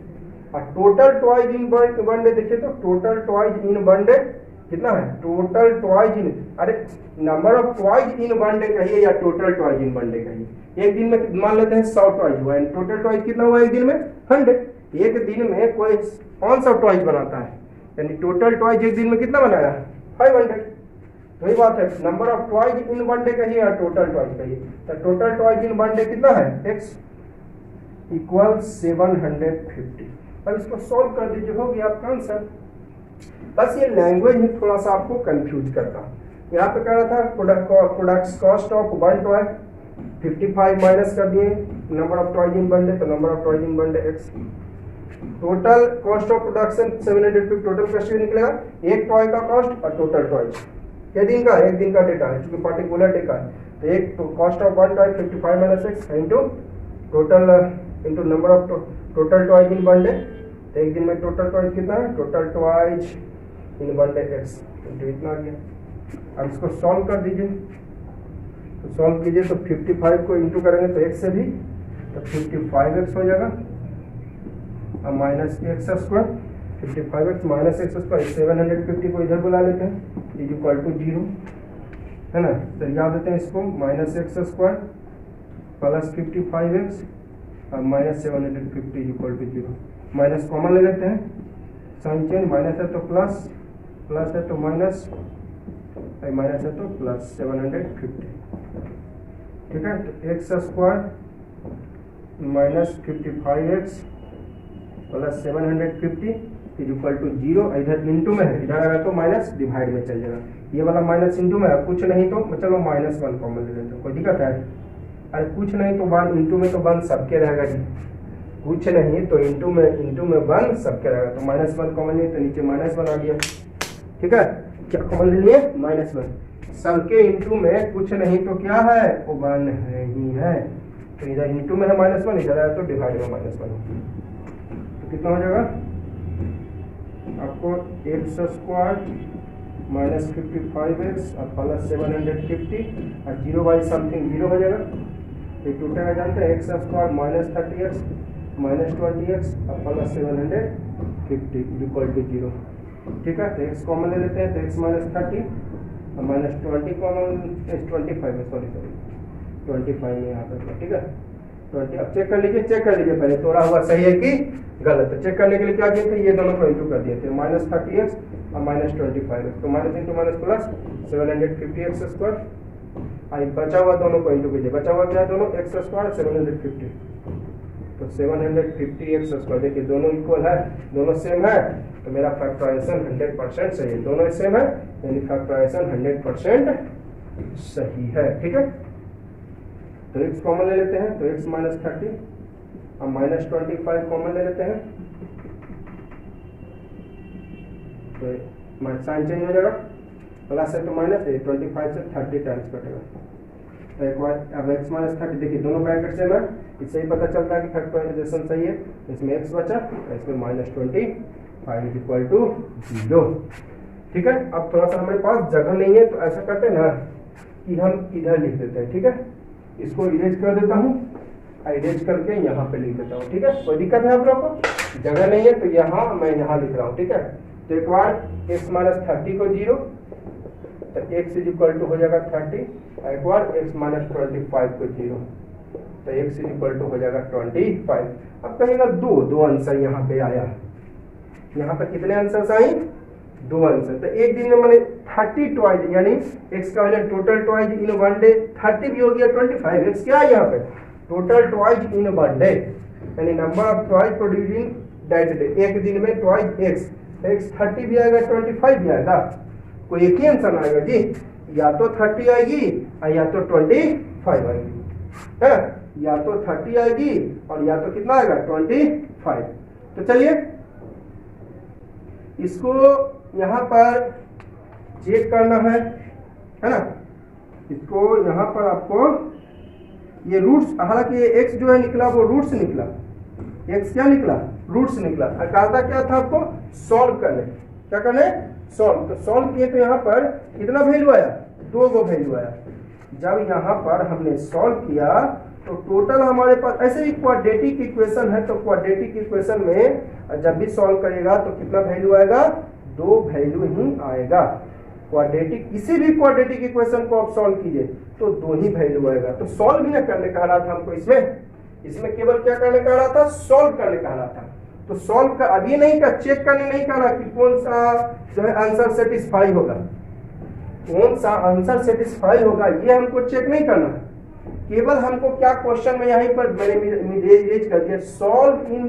और total toys in one day देखिए, तो total toys in one day कितना है, टोटल टॉयज इन, अरे number of toys in one day कहिए या total toys in one day कहिए, एक दिन में मान लेते हैं 100 टॉयज हुआ, टोटल टॉयज कितना हुआ एक दिन में 100, एक दिन में कोई 500 टॉयज बनाता है, यानी टोटल टॉयज एक दिन में कितना बनाया 500, वही बात है, number of toys in one day कहिए या टोटल टॉयज कहिए, तो total toys in one day कितना है x इक्वल 750, अब इसको सॉल्व कर दीजिए, हो गया आपका आंसर। बस ये लैंग्वेज ही थोड़ा सा आपको कंफ्यूज करता है, यहाँ पे कह रहा था product cost of one toy 55 minus कर दिए number of toys in one day, तो number of toys in one day x, total cost of production 750, total cost निकलेगा एक टॉय का कॉस्ट और टोटल टॉयज, क्या दिन का, एक दिन का डेटा है, क्योंकि पार्टिकुलर डे का है, तो एक cost of one toy 55 minus x into total into number of total toys in one day, तो एक दिन में टोटल टॉयज कितना है, total toys in one day x into इतना आ गया। अब इसको सॉल्व कर दीजिए, तो सॉल्व कीजिए तो 55 को इंटू करेंगे तो x से भी, तो 55x हो जाएगा और minus x square, 55x minus x square, 750 को इधर बुला लेते हैं, इज इक्वल टू 0 है ना। तो याद देते हैं इसको, minus x square plus 55x और minus 750 is equal to 0। Minus common ले लेते हैं, साइन चेंज, माइनस है तो प्लस, प्लस है तो माइनस, माइनस है तो प्लस 750, ठीक है। तो x square minus 55x plus 750 is equal to 0। इधर इंटू में है, इधर आएगा तो माइनस डिवाइड में चल जाएगा, ये वाला माइनस इंटू में है, कुछ नहीं तो चलो माइनस 1 कॉमन ले लेते हैं, कोई दिक्कत है? अरे कुछ नहीं तो 1 इंटू में तो 1 सबके रहेगा जी, कुछ नहीं तो इंटू में 1 सबके रहेगा, तो माइनस 1 कॉमन लिए तो नीचे माइनस 1 आ गया, ठीक है। क्या कॉमन ले लिए, माइनस 1, सबके इंटू में कुछ नहीं तो क्या है, वो 1 है ही है, तो इधर इंटू में है माइनस 1, इधर आया तो डिवाइड में माइनस 1, तो कितना हो जाएगा आपको, एक्स स्क्वायर माइनस 55x और प्लस 750 और 0 बाई समथिंग 0 हो जाएगा, ये टूटेगा जानते हैं, x square minus 30x minus 20x और प्लस 750 इक्वल टू 0, ठीक है। तो एक्स कॉमन ले लेते हैं, तो एक्स माइनस 30 और माइनस 20 कॉमन, 25 में सॉरी 25 में यहाँ पर, ठीक है 20। अब चेक कर लीजिए पहले तोड़ा हुआ सही है कि गलत है। चेक करने के लिए क्या किए थे, ये दोनों को इंटू कर दिए थे, माइनस 30x और माइनस 25x, तो minus into minus plus 750x square, आई बचा हुआ दोनों को इंटू कीजिए, बचा हुआ क्या है दोनों, एक्स स्क्वायर 750, तो 750x स्क्वायर, देखिए दोनों इक्वल है, दोनों सेम है, तो मेरा फैक्टराइजेशन 100% सही है, दोनों सेम है यानी फैक्टराइजेशन 100% सही है, ठीक है। तो x कॉमन ले लेते हैं, तो x माइनस 30 और माइनस 25 कॉमन ले लेते हैं, तो साइन चेंज हो जाएगा, प्लस है तो माइनस है, 25 से 30 टाइम्स कटेगा, तो एक बार अब x माइनस 30, देखिए दोनों ब्रैकेट सेम है, इससे ही पता चलता है कि फैक्टराइजेशन सही है, इसमें x बचा इसमें माइनस 25 इज इक्वल टू 0, ठीक है। अब थोड़ा सा हमारे पास जगह नहीं है, तो ऐसा करते हैं ना कि हम इधर लिख देते हैं, ठीक है, इसको इरेज कर देता हूँ, इरेज करके यहाँ पे लिख देता हूँ, ठीक है। कोई दिक्कत है आप लोग को, जगह नहीं है तो यहाँ मैं यहाँ लिख रहा हूँ, ठीक है। तो एक बार x माइनस 30 को 0, तो x इज इक्वल टू हो जाएगा 30, एक बार x माइनस 25 को 0, तो x इज इक्वल टू हो जाएगा 25। अब कहेगा दो आंसर यहाँ पे आया, यहाँ पे कितने आंसर आई, 2 आंसर। तो एक दिन में मैंने 30 टॉयज यानी x का वजन total toys in one day 30 भी हो गया, 25x क्या है यहाँ पे, total toys in one day यानी number of toys producing that day, एक दिन में टॉयज x 30 भी आएगा 25 भी आएगा, कोई एक ही आंसर आएगा जी, या तो 30 आएगी और या तो 25 आएगी, है या तो 30 आएगी और या तो कितना आएगा 25। तो चलिए इसको यहाँ पर चेक करना है ना, इसको यहाँ पर आपको ये रूट्स, हालांकि ये x जो है निकला वो रूट्स निकला, x क्या निकला, रूट्स निकला, कहा था क्या था आपको, सॉल्व करने, क्या करने, सॉल्व। तो सॉल्व किए तो यहाँ पर कितना वैल्यू आया, 2 गो वैल्यू आया। जब यहाँ पर हमने सॉल्व किया तो टोटल हमारे पास, ऐसे ही क्वाड्रेटिक इक्वेशन है, तो क्वाड्रेटिक इक्वेशन में जब भी सॉल्व करेगा तो कितना वैल्यू आएगा, 2 वैल्यू ही आएगा। क्वाड्रेटिक, किसी भी क्वाड्रेटिक इक्वेशन को आप सॉल्व कीजिए तो 2 ही वैल्यू आएगा। तो सॉल्व भी ना करने कहा रहा था हमको, इसमें केवल क्या करने कहा रहा था, सॉल्व करने कहा रहा था। तो सॉल्व का अभी नहीं का चेक करने नहीं कहा रहा कि कौन सा जो है आंसर सेटिस्फाई होगा, कौन सा आंसर सेटिस्फाई होगा ये हमको चेक नहीं करना है, केवल हमको क्या क्वेश्चन में यहीं पर मैंने रेज कर दिया, solve in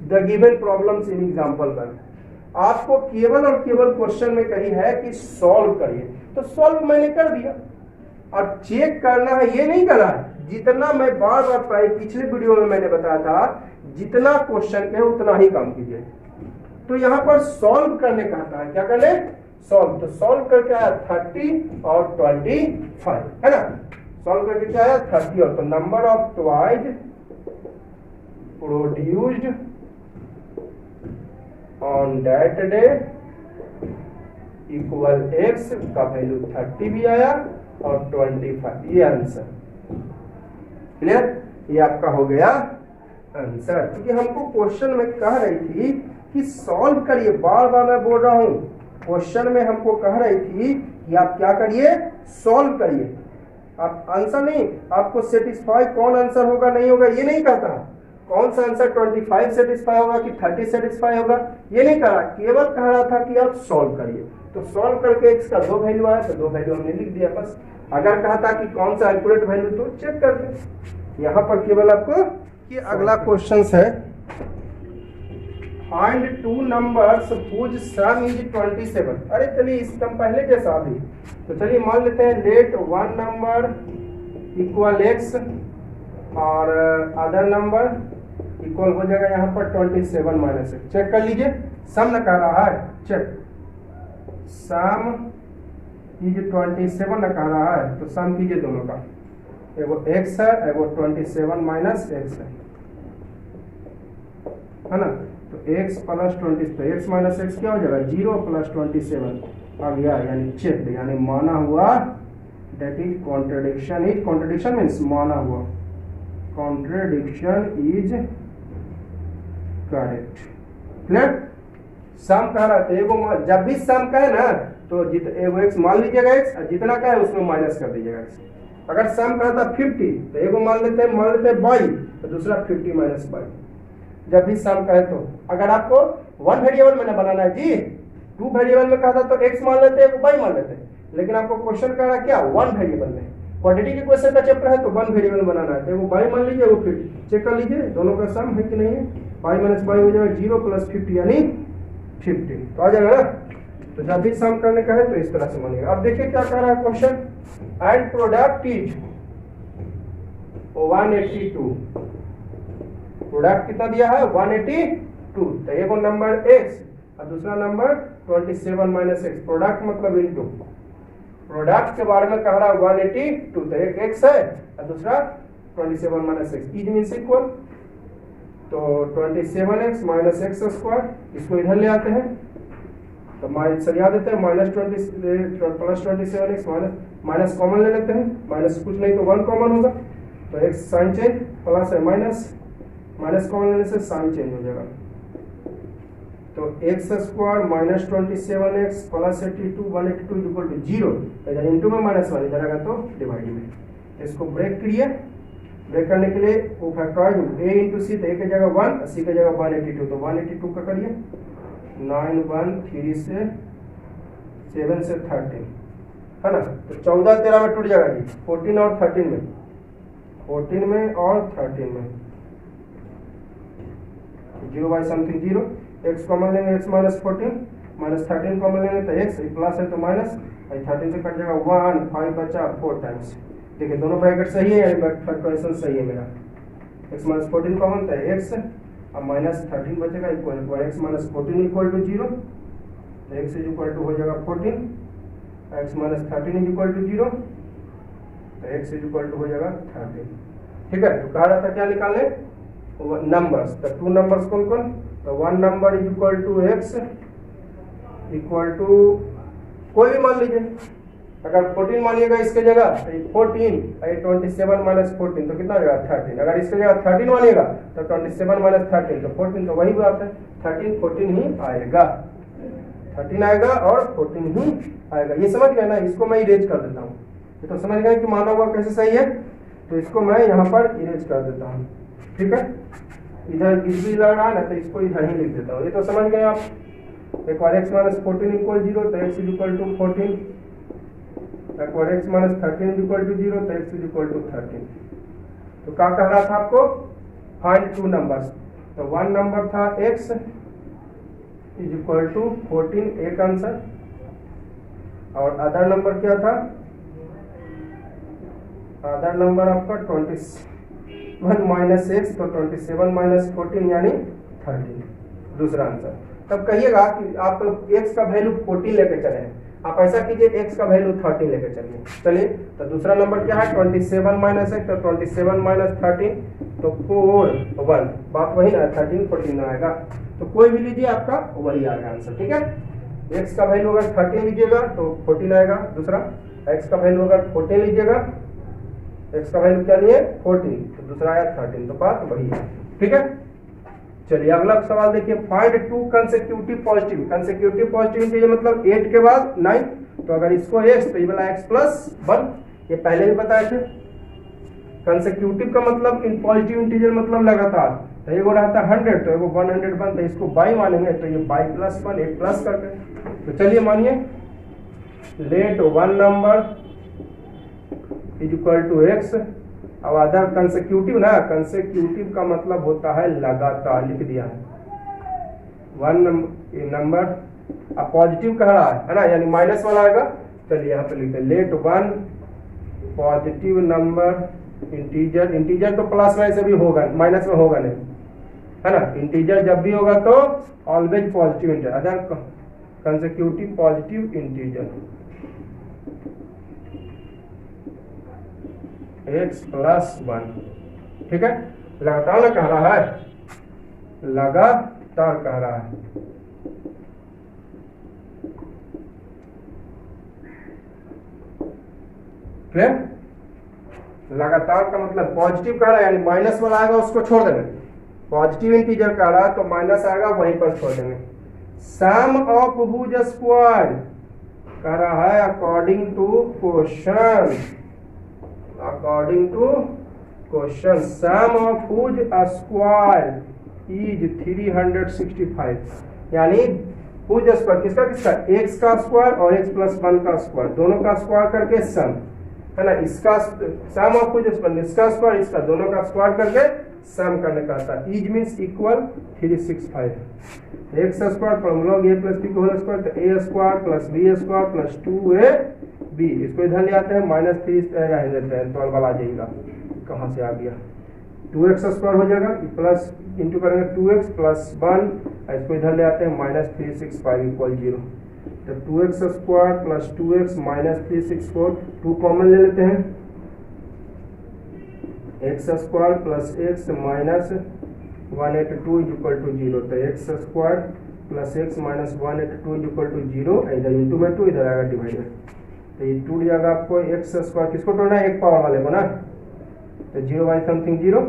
the given problems in example one. आपको केवल और केवल क्वेश्चन में कही है कि सॉल्व करिए, तो सॉल्व मैंने कर दिया। और चेक करना है ये नहीं करना है, जितना मैं बार बार पिछले वीडियो में मैंने बताया था, जितना क्वेश्चन है उतना ही काम कीजिए। तो यहाँ पर सॉल्व करने कहता है, क्या करने, सॉल्व। तो सॉल्व करके आया 30 और 25, है ना। सॉल्व करके क्या आया 30 और, तो number of toys produced on that day equal x का वैल्यू 30 भी आया और 25, ये आंसर क्लियर। ये आपका हो गया आंसर, क्योंकि हमको क्वेश्चन में कह रही थी कि सॉल्व करिए, बार बार मैं बोल रहा हूं, क्वेश्चन में हमको कह रही थी कि आप क्या करिए, सॉल्व करिए। आप आंसर नहीं, आपको सेटिस्फाई कौन आंसर होगा नहीं होगा ये नहीं कहता, कौन सा आंसर 25 सेटिस्फाई होगा कि 30 सेटिस्फाई होगा ये नहीं कह रहा, केवल कह रहा था कि आप सॉल्व करिए। तो सॉल्व करके x का 2 वैल्यू आया तो 2 वैल्यू हमने लिख दिया बस। अगर कहता कि कौन सा एक्यूरेट वैल्यू तो चेक करते। यहाँ पर केवल आपको कि अगला क्वेश्चन है, find 2 numbers whose sum is 27। अरे चलिए इसका हम पहले जैसा अभी, तो चलिए मान लेते हैं लेट 1 नंबर इक्वल x और अदर नंबर इक्वल हो जाएगा यहाँ पर 27 माइनस x। चेक कर लीजिए, सम न कह रहा है, चेक सम इज 27 न कह रहा है, तो सम कीजिए दोनों का, एगो x है एगो 27 माइनस x है ना, तो x प्लस 20, तो x माइनस x क्या हो जाएगा 0 प्लस 27 आ गया, यानी चेक, यानी माना हुआ, that is contradiction is, contradiction means माना हुआ, कॉन्ट्रडिक्शन इज करेक्ट। क्लियर, सम कह रहा है, एगो जब भी सम कहे ना तो एगो x मान लीजिएगा x, और जितना का है उसमें माइनस कर दीजिएगा x। अगर सम कहता 50 तो एगो मान लेते हैं 22, तो दूसरा 50 माइनस 22। जब भी सम कहे तो अगर आपको 1 वेरिएबल में ना बनाना है जी, 2 वेरिएबल में कहता तो x मान लेते हैं, y मान लेते हैं, लेकिन आपको क्वेश्चन कह रहा क्या 1 वेरिएबल में, क्वांटिटी के क्वेश्चन का चैप्टर है तो 1 वेरिएबल बनाना है, तो वो y मान लीजिए, वो 50। चेक कर लीजिए दोनों का सम है कि नहीं है, y माइनस y हो जाएगा 0 प्लस 50 यानी 50, तो आ जाएगा ना। तो जब भी सम करने का है तो इस तरह से बनेगा। अब देखिए क्या कह रहा है question, and product is 182, product कितना दिया है 182, तो एक नंबर x और दूसरा नंबर 27 माइनस x, प्रोडक्ट मतलब इनटू, प्रोडक्ट के बारे में कह रहा है 182, तो एक x है और दूसरा 27 minus x, is means equal, तो 27x माइनस एक्स स्क्वायर, इसको इधर ले आते हैं तो माइनस सरिया देते हैं, minus 20 plus 27x minus common ले लेते हैं, माइनस कुछ नहीं तो 1 कॉमन होगा, तो x साइन चेंज, प्लस है माइनस कॉमन लेने से साइन चेंज हो जाएगा, तो x square minus 27x plus 82 182 equal to 0, इधर इंटू में माइनस 1 इधर आएगा तो डिवाइड में। इसको ब्रेक करिए, ब्रेक करने के लिए वो फैक्टराइज a इंटू सी, तो a की जगह 1 सी की जगह 182, तो 182 का करिए 9 1 3 से 7 से 13 है ना, तो 14 13 में टूट जाएगा जी, 14 और 13 में, 14 में और 13 में 0 बाई समथिंग 0, x कॉमन लेंगे x माइनस 14 माइनस 13 कॉमन लेंगे तो x प्लस है तो माइनस, 13 से कट जाएगा 1 5 बचा 4 टाइम्स। देखिए दोनों ब्रैकेट सही है, यानी फैक्टराइजेशन सही है मेरा, x माइनस 14 कॉमन तो x अब माइनस 13 बचेगा equal to x minus 14 equal to 0, तो x इज इक्वल टू हो जाएगा 14, x minus 13 is equal to 0, तो x इज इक्वल टू हो जाएगा 13। ठीक है, तो कहा रहा था क्या निकालने नंबर्स, तो 2 नंबर्स कौन कौन, तो 1 number is equal to x equal to कोई भी मान लीजिए, अगर 14 मानिएगा इसके जगह 14 27 माइनस 14 तो कितना हो जाएगा 13, अगर इसके जगह 13 मानिएगा तो 27 माइनस 13 तो 14, तो वही बात है 13 14 ही आएगा, 13 आएगा और 14 ही आएगा। ये समझ गए ना, इसको मैं इरेज कर देता हूँ, ये तो समझ गए कि माना हुआ कैसे सही है, तो इसको मैं यहाँ पर इरेज कर देता हूँ। ठीक है, इधर भी लग रहा है ना, तो इसको इधर ही लिख देता हूँ, ये तो समझ गए आप। एक बार x माइनस 14 इक्वल 0 तो x इज इक्वल टू 14, एक बार x माइनस 13 इक्वल टू 0 तो x इज इक्वल टू 13। तो क्या कह रहा था आपको, फाइंड 2 नंबर्स, तो 1 नंबर था x इज इक्वल टू 14, एक आंसर, और अदर नंबर क्या था, अदर नंबर आपका 21 माइनस एक्स, तो 27 माइनस 14 यानी 13, दूसरा आंसर। तब कहिएगा कि आप x का वैल्यू 14 लेके चले हैं, आप ऐसा कीजिए x का वैल्यू 13 लेके चलिए। चलिए तो दूसरा नंबर क्या है 27 माइनस है, तो 27 माइनस 13 तो 4 1, बात वही ना 13 14 आएगा, तो कोई भी लीजिए आपका वही आएगा आंसर। ठीक है, x का वैल्यू अगर 13 लीजिएगा तो 14 आएगा, दूसरा x का वैल्यू अगर 14 लीजिएगा, x का वैल्यू क्या लिए 14 तो दूसरा आया 13, तो बात वही है। ठीक है, चलिए अगला सवाल देखिए, find 2 consecutive positive. Consecutive positive integer मतलब 8 के बाद 9, तो अगर इसको x तो ये वाला x प्लस 1, ये पहले भी बताए थे। कंसेक्यूटिव का मतलब इन पॉजिटिव इंटीजर मतलब लगातार, तो ये रहता है 100 तो वो 100 बनता है, इसको बाई मानेंगे तो ये बाई प्लस 1 8 प्लस करके, तो चलिए मानिए let 1 number is equal to x। अब अदर कंसेक्यूटिव ना, कंसेक्यूटिव का मतलब होता है लगातार, लिख दिया है 1 नंबर। अब पॉजिटिव कह रहा है ना, यानी माइनस वाला आएगा, चलिए यहाँ पे लिखते हैं let 1 positive number integer. Integer तो प्लस में से भी होगा, माइनस में होगा नहीं, है ना। इंटीजर जब भी होगा तो always positive integer, other consecutive positive integer x plus 1। ठीक है, लगातार ना कह रहा है, लगातार कह रहा है। क्लियर, लगातार का मतलब पॉजिटिव कह रहा है यानी माइनस वाला आएगा उसको छोड़ देंगे, पॉजिटिव इंटीजर कह रहा है तो माइनस आएगा वहीं पर छोड़ देंगे। सम ऑफ हुज स्क्वायर कह रहा है according to question, according to question sum of whose square is 365, यानी हुज स्क्वायर किसका किसका, x का स्क्वायर और x प्लस 1 का स्क्वायर, दोनों का स्क्वायर करके सम, है ना। इसका सम ऑफ हुज स्क्वायर, इसका स्क्वायर इसका, दोनों का स्क्वायर करके सम करने का था। Is means equal 365, x square formula a plus b का होल स्क्वायर, तो a square plus b square plus 2ab, इसको इधर ले आते हैं -3 देते हैं, तो वाला आ जाएगा, कहाँ से आ गया 2x स्क्वायर हो जाएगा, प्लस इंटू करेंगे 2x प्लस 1, इसको इधर ले आते हैं -365 इक्वल 0, तो 2x square plus 2x -364, 2 common ले लेते हैं, x square plus x minus 182 is equal to 0, तो x square plus x minus 182 is equal to 0, इधर इंटू में 2 इधर आएगा डिवाइडेड, तो ये टूट जाएगा आपको x स्क्वायर, किसको तोड़ना है एक पावर वाले को ना, तो 0 बाई समथिंग 0,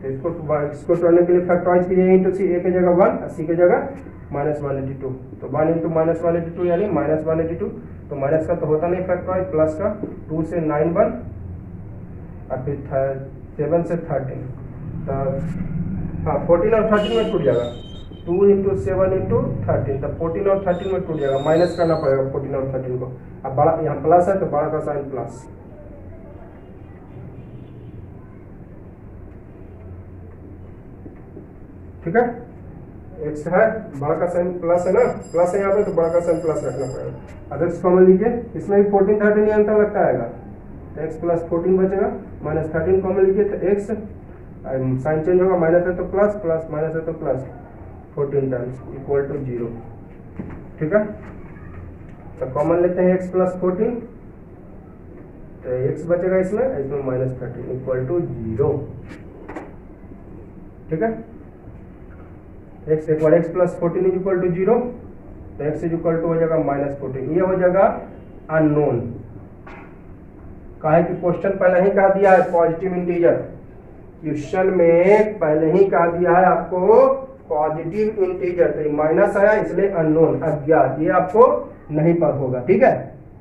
तो इसको तोड़ने के लिए फैक्टराइज कीजिए इंटू सी, a की जगह 1 सी की जगह -182, तो 1 इंटू -182 यानी -182, तो माइनस का तो होता नहीं फैक्टराइज, प्लस का 2 से 9 1 और फिर 7 से 13, तो हाँ 14 और 13 में टूट जाएगा, 2 इंटू 7 इंटू 13, तो 14 और 13 में टूट जाएगा, माइनस करना पड़ेगा 14 और 13 को। अब बड़ा यहाँ प्लस है तो बड़ा का साइन प्लस, ठीक है, x है बड़ा का साइन प्लस है ना, प्लस है यहाँ पे तो बड़ा का साइन प्लस रखना पड़ेगा। अब x कॉमन लीजिए, इसमें भी 14 13 ये अंतर लगता आएगा, तो x प्लस 14 बचेगा, -13 कॉमन लीजिए तो x साइन चेंज होगा, माइनस है तो प्लस, प्लस माइनस है तो प्लस, 14 टाइम्स इक्वल टू 0, ठीक है। तो कॉमन लेते हैं x प्लस 14, तो x बचेगा इसमें -13 इक्वल टू 0, ठीक है। x एक बार x plus 14 is equal to 0, तो x इज इक्वल टू हो जाएगा -14, ये हो जाएगा अननोन। काहे कि क्वेश्चन पहले ही कहा दिया है पॉजिटिव इंटीजर, क्वेश्चन में पहले ही कहा दिया है आपको पॉजिटिव इंटीजर, तो माइनस आया इसलिए अननोन अज्ञात, ये आपको नहीं पता होगा, ठीक है,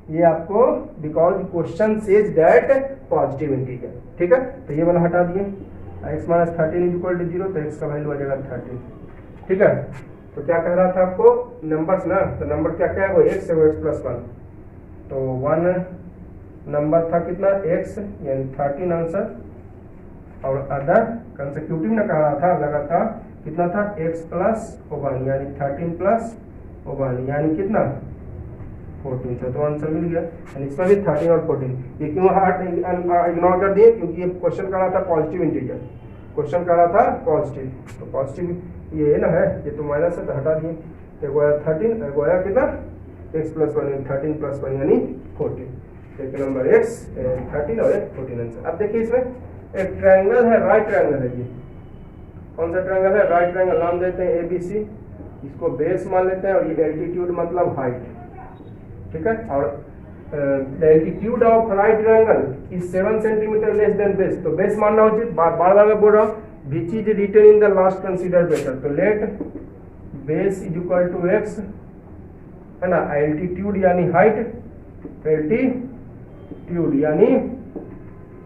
ये आपको because question says that positive integer, ठीक है। तो ये वाला हटा दिए, x minus 13 is equal to 0, तो x का वैल्यू आ जाएगा 13, ठीक है। तो क्या कह रहा था आपको नंबर्स ना, तो नंबर क्या क्या है वो x है, वो x प्लस 1, तो 1 नंबर था कितना x यानी 13 आंसर, और अदर कंसेक्यूटिव ने कह रहा था लगातार कितना था x प्लस 1 यानी 13 प्लस 1 यानी कितना 14, तो आंसर मिल गया। यानी इसमें भी 13 और 14, ये क्यों इग्नोर कर दिए, क्योंकि ये क्वेश्चन कर रहा था पॉजिटिव इंटीजर, क्वेश्चन कर रहा था पॉजिटिव, तो पॉजिटिव ये ना है, ये तो माइनस है तो हटा दिए, एक आया 13 एक आया कितना x प्लस 1 यानी 13 प्लस 1 यानी 14। एक नंबर x 13 और एक 14 आंसर। अब देखिए इसमें एक ट्रायंगल है, राइट ट्रायंगल है जी। कौन सा ट्रायंगल है? Right triangle. नाम देते हैं ABC, इसको बेस मान लेते हैं और ये एल्टीट्यूड मतलब हाइट, ठीक है। और the altitude of right triangle is 7 centimetre less than base. तो बेस मानना उचित, बार बार मैं बोल रहा हूँ, which is written in the last consider better. तो let base is equal to x, है ना, एल्टीट्यूड यानी हाइट, एल्टीट्यूड यानी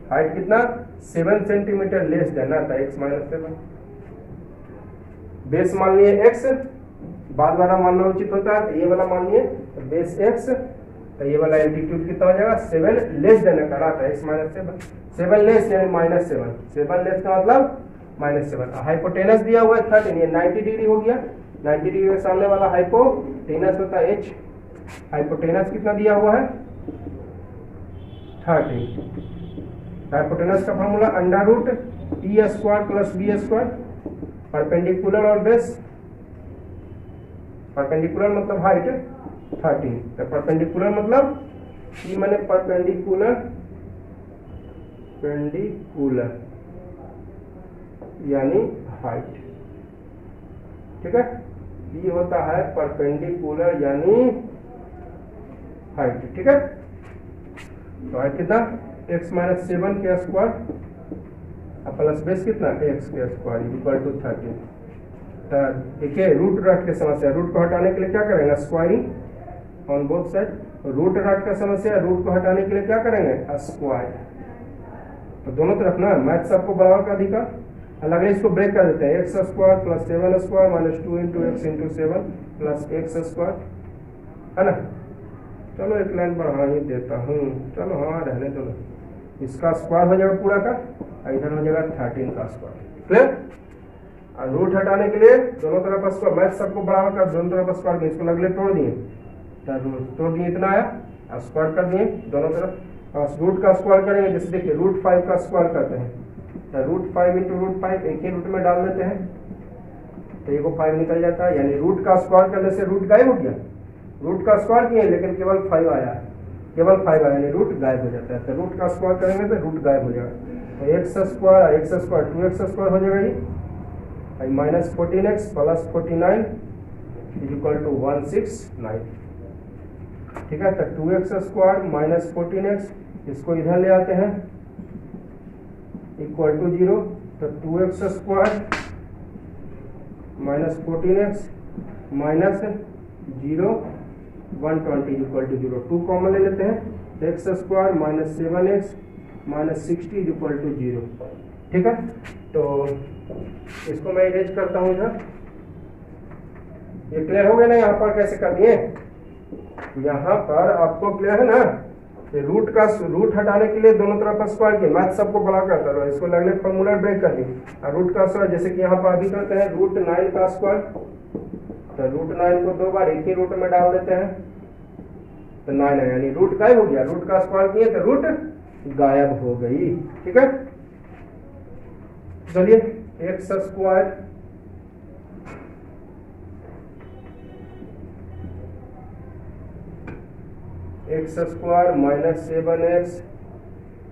हाइट कितना 7 सेंटीमीटर लेस देन था x माइनस 7। बेस मान लिए x, बाद वाला मानना उचित होता है, तो ये वाला मान लिए बेस x, तो ये वाला एल्टीट्यूड कितना हो जाएगा 7 लेस देन का रहा था x माइनस 7। 7 लेस यानी माइनस 7, 7 लेस का मतलब माइनस 7। हाइपोटेनस दिया हुआ है 13, ये 90 डिग्री हो गया। 90 डिग्री के सामने वाला हाइपोटेनस होता है h। हाइपोटेनस कितना दिया हुआ है 30। हाइपोटेनस का formula under root t square plus b square. Perpendicular और बेस, परपेंडिकुलर मतलब हाइट 13, तो परपेंडिकुलर मतलब ई माने परपेंडिकुलर, पेंडिकुलर यानी हाइट, ठीक है। ये होता है परपेंडिकुलर यानी हाइट, ठीक है। तो हाइट कितना x माइनस 7 के स्क्वायर प्लस बेस कितना x के स्क्वायर इक्वल टू 13। तो देखिए रूट रट की समस्या, रूट को हटाने के लिए क्या करेंगे? Squaring on both side. Root रट का समस्या, रूट को हटाने के लिए क्या करेंगे? स्क्वायर। तो दोनों तरफ ना मैथ सबको बराबर का अधिकार। अलग इसको ब्रेक कर देते हैं, x square plus 7 square minus 2 into x into 7 plus x square, है ना। चलो एक लाइन बढ़ा ही देता हूँ, चलो हाँ रहने दो, इसका स्क्वायर हो जाएगा पूरा का, इधर हो जाएगा 13 का स्क्वायर, क्लियर। और रूट हटाने के लिए दोनों तरफ स्क्वायर, मैथ सबको बराबर कर, दोनों तरफ स्क्वायर किए, इसको लगले तोड़ दिए, तोड़ दिए इतना आया, स्क्वायर कर दिए दोनों तरफ। रूट का स्क्वायर करेंगे, जैसे देखिए रूट 5 का स्क्वायर करते हैं, तो रूट 5 इंटू रूट 5 एक ही रूट में डाल देते हैं, तो ये को 5 निकल जाता है, यानी रूट का स्क्वायर करने से रूट गायब हो गया। रूट का स्क्वायर किए लेकिन केवल 5 आया, केवल 5 आया, यानी रूट गायब हो जाता है। तो रूट का स्क्वायर करेंगे तो रूट गायब हो जाएगा, तो एक्स स्क्वायर 2x स्क्वायर हो जाएगा ये, minus 14x plus 49 is equal to 169, ठीक है। तो 2x स्क्वायर माइनस 14x, इसको इधर ले आते हैं इक्वल टू 0, तो 2x square minus 14x minus 0 120 equal to 0, 2 common ले लेते हैं, x square minus 7x minus 60 equal to 0, ठीक है। तो इसको मैं इरेज करता हूँ इधर, ये क्लियर हो गया ना। यहाँ पर कैसे कर दिए, यहाँ पर आपको क्लियर है ना, रूट का रूट हटाने के लिए दोनों तरफ स्क्वायर किए, मैथ सबको बड़ा करता रहो, इसको लगने फॉर्मूला ब्रेक कर दी। और रूट का स्क्वायर जैसे कि यहाँ पर अभी करते हैं रूट 9 का स्क्वायर, तो रूट 9 को 2 बार एक ही रूट में डाल देते हैं, तो 9 है, यानी रूट गायब हो गया। रूट का स्क्वायर किए तो रूट गायब हो गई, ठीक है। चलिए x square minus 7x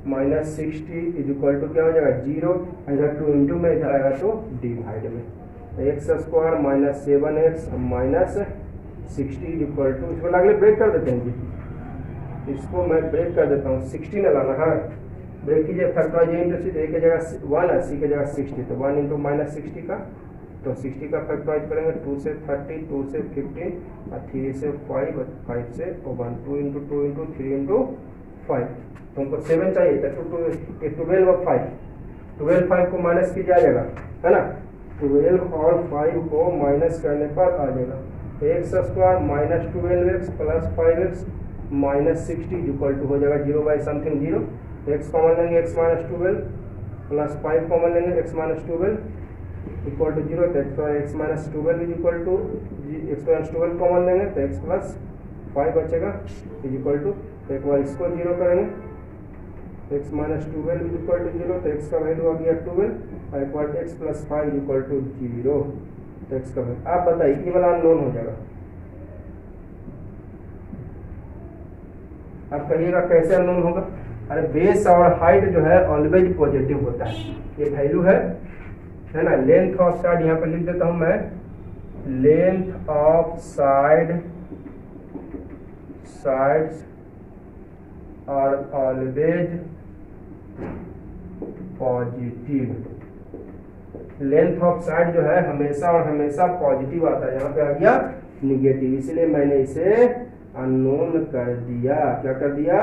minus 60 is equal to क्या हो जाएगा 0, इधर 2 इंटू में, इधर आएगा तो डिवाइड में। X square minus 7x minus 60 is equal to, इसको लगले ब्रेक कर देते हैं जी, इसको मैं ब्रेक कर देता हूँ, 60 न लाना है, ब्रेक कीजिए, फैक्टराइज इंटू सी, ए की जगह 1 है, सी की जगह 60, तो 1 इंटू माइनस 60 का, तो 60 का फैक्टराइज करेंगे, 2 से 30, 2 से 15, और 3 से 5, 5 से 1, 2 इंटू 2 इंटू 3 इंटू 5, तो हमको 7 चाहिए, तो 12 और 5, 12 5 को माइनस किया जाएगा, है ना, 12 और 5 को माइनस करने पर आ जाएगा, तो x square minus 12x plus 5x minus 60 equal to हो जाएगा 0 बाई समथिंग 0, एक्स कॉमन लेंगे x माइनस 12 प्लस 5 कॉमन लेंगे x माइनस 12 इक्वल टू 0, तो x minus 12 is equal to x minus 12 common लेंगे तो x प्लस 5 बचेगा इज इक्वल टू, तो एक बार इसको 0 करेंगे, x minus 12 is equal to 0, तो x का वैल्यू आ गया 12, और एक बार x plus 5 is equal to 0, तो x का वैल्यू आप बताइए ये वाला अननोन हो जाएगा, अब कहिएगा कैसे अननोन होगा? अरे बेस और हाइट जो है ऑलवेज पॉजिटिव होता है, ये वैल्यू है ना। लेंथ ऑफ साइड यहाँ पर लिख देता हूँ मैं, length of sides are always positive. Length of side जो है हमेशा और हमेशा पॉजिटिव आता है, यहाँ पे आ गया निगेटिव, इसलिए मैंने इसे अननोन कर दिया। क्या कर दिया?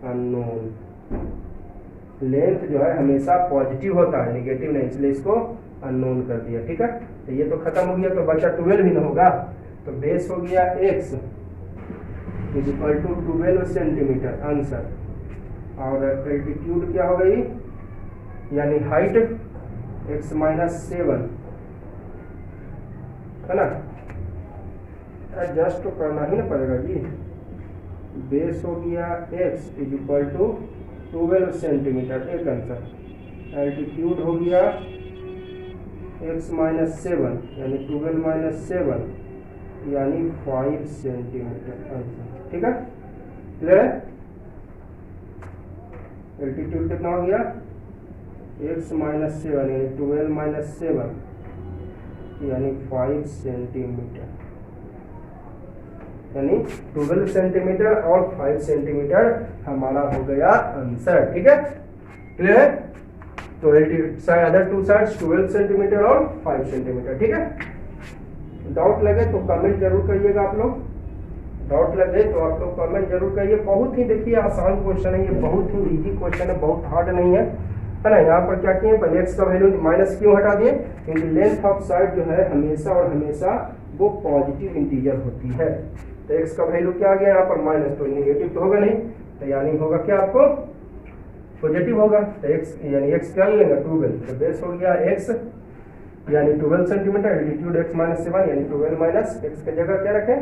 अननोन। लेंथ जो है हमेशा पॉजिटिव होता है, निगेटिव नहीं, इसलिए इसको अननोन कर दिया। ठीक है, तो ये तो खत्म हो गया, तो बचा 12 ही ना होगा, तो बेस हो गया x is equal to 12 centimeter answer, और एल्टीट्यूड क्या हो गई, यानी हाइट x माइनस 7 है ना। एडजस्ट तो करना ही ना पड़ेगा जी। बेस हो गया x is equal to 12 centimeter, एक आंसर। एल्टीट्यूड हो गया x माइनस 7 यानी 12 माइनस 7 यानी 5 सेंटीमीटर आंसर। ठीक है, क्लियर है? एल्टीट्यूड कितना हो गया, x माइनस 7 यानी 12 माइनस 7 यानी 5 सेंटीमीटर, यानी 12 सेंटीमीटर और 5 सेंटीमीटर हमारा हो गया आंसर। ठीक है, क्लियर है? तो अदर टू साइड्स 12 सेंटीमीटर और 5 सेंटीमीटर। ठीक है, डाउट लगे तो कमेंट जरूर करिएगा आप लोग, डाउट लगे तो आप लोग कमेंट जरूर करिए। बहुत ही देखिए आसान क्वेश्चन है ये, बहुत ही इजी क्वेश्चन है, बहुत हार्ड नहीं है ना। यहाँ पर क्या किए, पहले x का वैल्यू माइनस क्यों हटा दिए, क्योंकि लेंथ ऑफ साइड जो है हमेशा और हमेशा वो पॉजिटिव इंटीजर होती है। तो x का वैल्यू क्या आ गया यहाँ पर माइनस, तो नेगेटिव तो होगा नहीं, तो यानी होगा क्या आपको पॉजिटिव होगा। तो x यानी x क्या लेंगे 12, तो बेस हो गया x यानी 12 सेंटीमीटर, एल्टीट्यूड x माइनस 7 यानी 12 माइनस x की जगह क्या रखें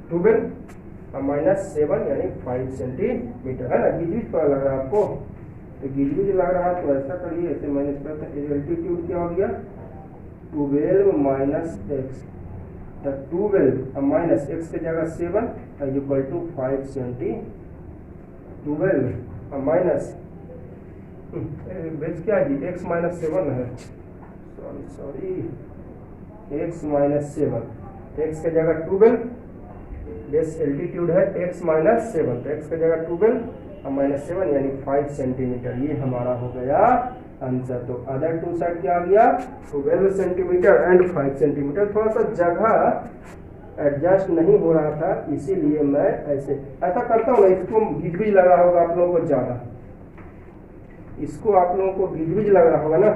12 और माइनस 7 यानी 5 सेंटीमीटर, है ना। गिजविज पता लग रहा है आपको, तो गिजविज लग रहा है तो ऐसा करिए, ऐसे माइनस करते हैं। एल्टीट्यूड क्या हो गया 12 माइनस x, तो 12 माइनस x की जगह 7 equal to 5 centi, 12 minus base क्या है जी, x माइनस 7 है, सॉरी x माइनस 7, x की जगह 12, बेस एल्टीट्यूड है x माइनस 7, तो x की जगह 12 और माइनस 7 यानी 5 सेंटीमीटर, ये हमारा हो गया आंसर। तो अदर टू साइड क्या आ गया 12 सेंटीमीटर एंड 5 सेंटीमीटर। थोड़ा सा जगह एडजस्ट नहीं हो रहा था, इसीलिए मैं ऐसा करता हूँ ना। इसको गिजबिज लग रहा होगा आप लोगों को ज़्यादा, इसको आप लोगों को गिजबिज लग रहा होगा ना,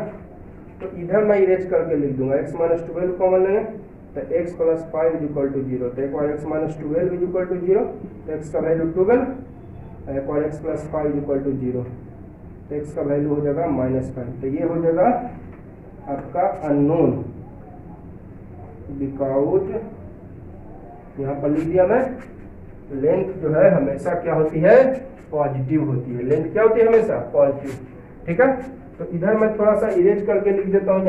तो इधर मैं इरेज करके लिख दूंगा। x माइनस 12 कॉमन लेंगे तो x plus 5 is equal to 0, तो एक बार x minus 12 is equal to 0, तो x का वैल्यू 12, एक बार x plus 5 is equal to 0, तो x का वैल्यू हो जाएगा माइनस 5। तो ये हो जाएगा आपका अननोन, बिकॉज यहाँ पर लिख दिया मैं, लेंथ जो है हमेशा क्या होती है पॉजिटिव होती है, लेंथ क्या होती है हमेशा पॉजिटिव। ठीक है, तो इधर मैं थोड़ा सा इरेज करके लिख देता हूँ,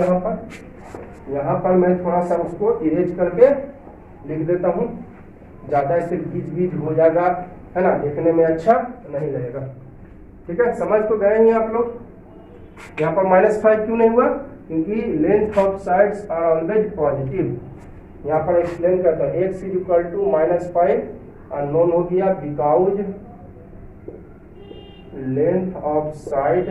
यहाँ पर मैं थोड़ा सा उसको इरेज करके लिख देता हूँ, ज़्यादा इससे बीच बीच हो जाएगा, है ना, देखने में अच्छा नहीं लगेगा। ठीक है, समझ तो गए ही आप लोग। यहाँ पर माइनस 5 क्यों नहीं हुआ, क्योंकि length of sides are always positive. यहाँ पर एक्सप्लेन करता हूँ, x is equal to minus 5 unknown हो गया because length of side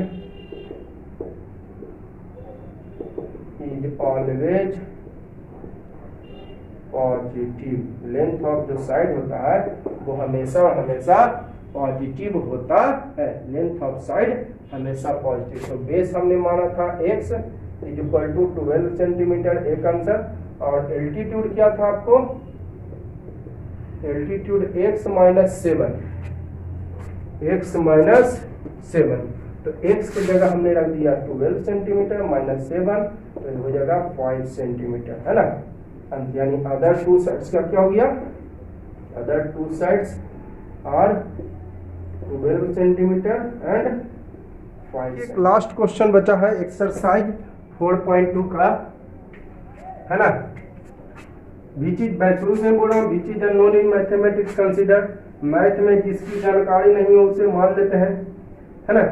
is always positive. Length of जो साइड होता है वो हमेशा हमेशा पॉजिटिव होता है, लेंथ ऑफ साइड हमेशा पॉजिटिव। तो बेस हमने माना था x is equal to 12 centimeter, एक आंसर। और एल्टीट्यूड क्या था आपको, altitude x minus 7, x minus 7, तो x की जगह हमने रख दिया 12 सेंटीमीटर माइनस 7, तो हो जाएगा 5 सेंटीमीटर, है ना। यानी अदर टू साइड्स का क्या हो गया, other two sides are 12 centimeter and 5। एक लास्ट क्वेश्चन बचा है एक्सरसाइज 4.2 का, है ना। विच इज मैं शुरू से बोल रहा हूँ, which is unknown in mathematics consider, math में जिसकी जानकारी नहीं हो उसे मान लेते हैं, है ना।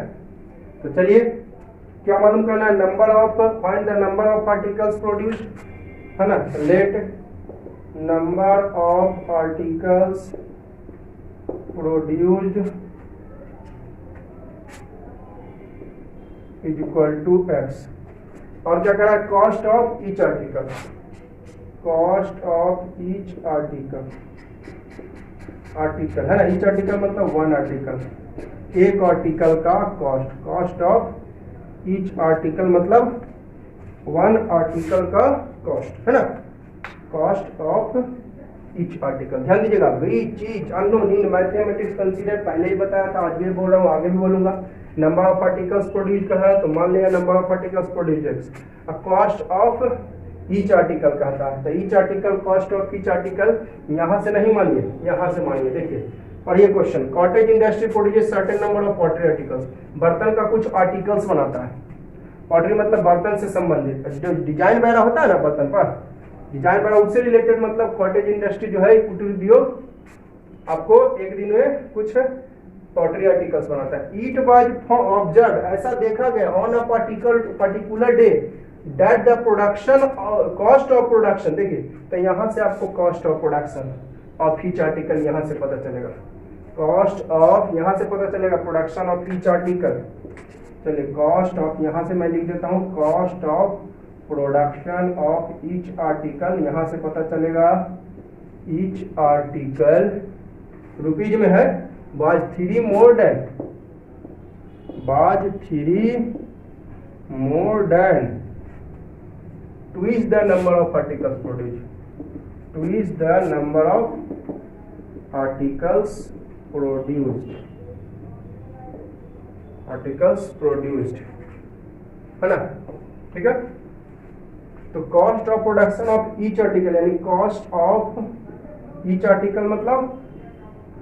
तो चलिए क्या मालूम करना है, number of, find the number of articles produced, है ना। Let number of articles produced is equal to x, और क्या करा, cost of each article, cost of each article, article है ना, ईच आर्टिकल मतलब वन आर्टिकल, एक आर्टिकल का cost, cost of each article मतलब वन आर्टिकल का कॉस्ट, है ना, कॉस्ट ऑफ ईच आर्टिकल। ध्यान दीजिएगा, which is unknown in mathematics consider, पहले ही बताया था, आज भी बोल रहा हूँ, आगे भी बोलूंगा। नंबर ऑफ आर्टिकल्स प्रोड्यूस कहा है तो मान लिया number of articles produce, cost of each article कहता है, तो each article, cost of each article, यहाँ से नहीं मानिए, यहाँ से मानिए। देखिए पढ़िए question, cottage industry produce certain number of pottery articles, बर्तन का कुछ आर्टिकल्स बनाता है, पॉटरी मतलब बर्तन से संबंधित, जो डिजाइन वगैरह होता है ना बर्तन पर, डिजाइन वगैरह उससे रिलेटेड, मतलब कॉटेज इंडस्ट्री जो है कुटीर उद्योग आपको एक दिन में कुछ पॉटरी आर्टिकल्स बनाता है। ईट वाज ऑब्जर्व, ऐसा देखा गया, on a particular day that the production cost of production, देखिए तो यहाँ से आपको cost of production of each article यहाँ से पता चलेगा, कॉस्ट ऑफ यहाँ से पता चलेगा, प्रोडक्शन ऑफ ईच आर्टिकल, चलिए कॉस्ट ऑफ यहाँ से मैं लिख देता हूँ, cost of production of each article, यहाँ से पता चलेगा ईच आर्टिकल रुपीज में है, was 3 more than, was 3 more than twice the number of articles produced, twice the number of articles produced, articles produced, है ना, ठीक है। तो cost of production of each article यानी कॉस्ट ऑफ ईच आर्टिकल मतलब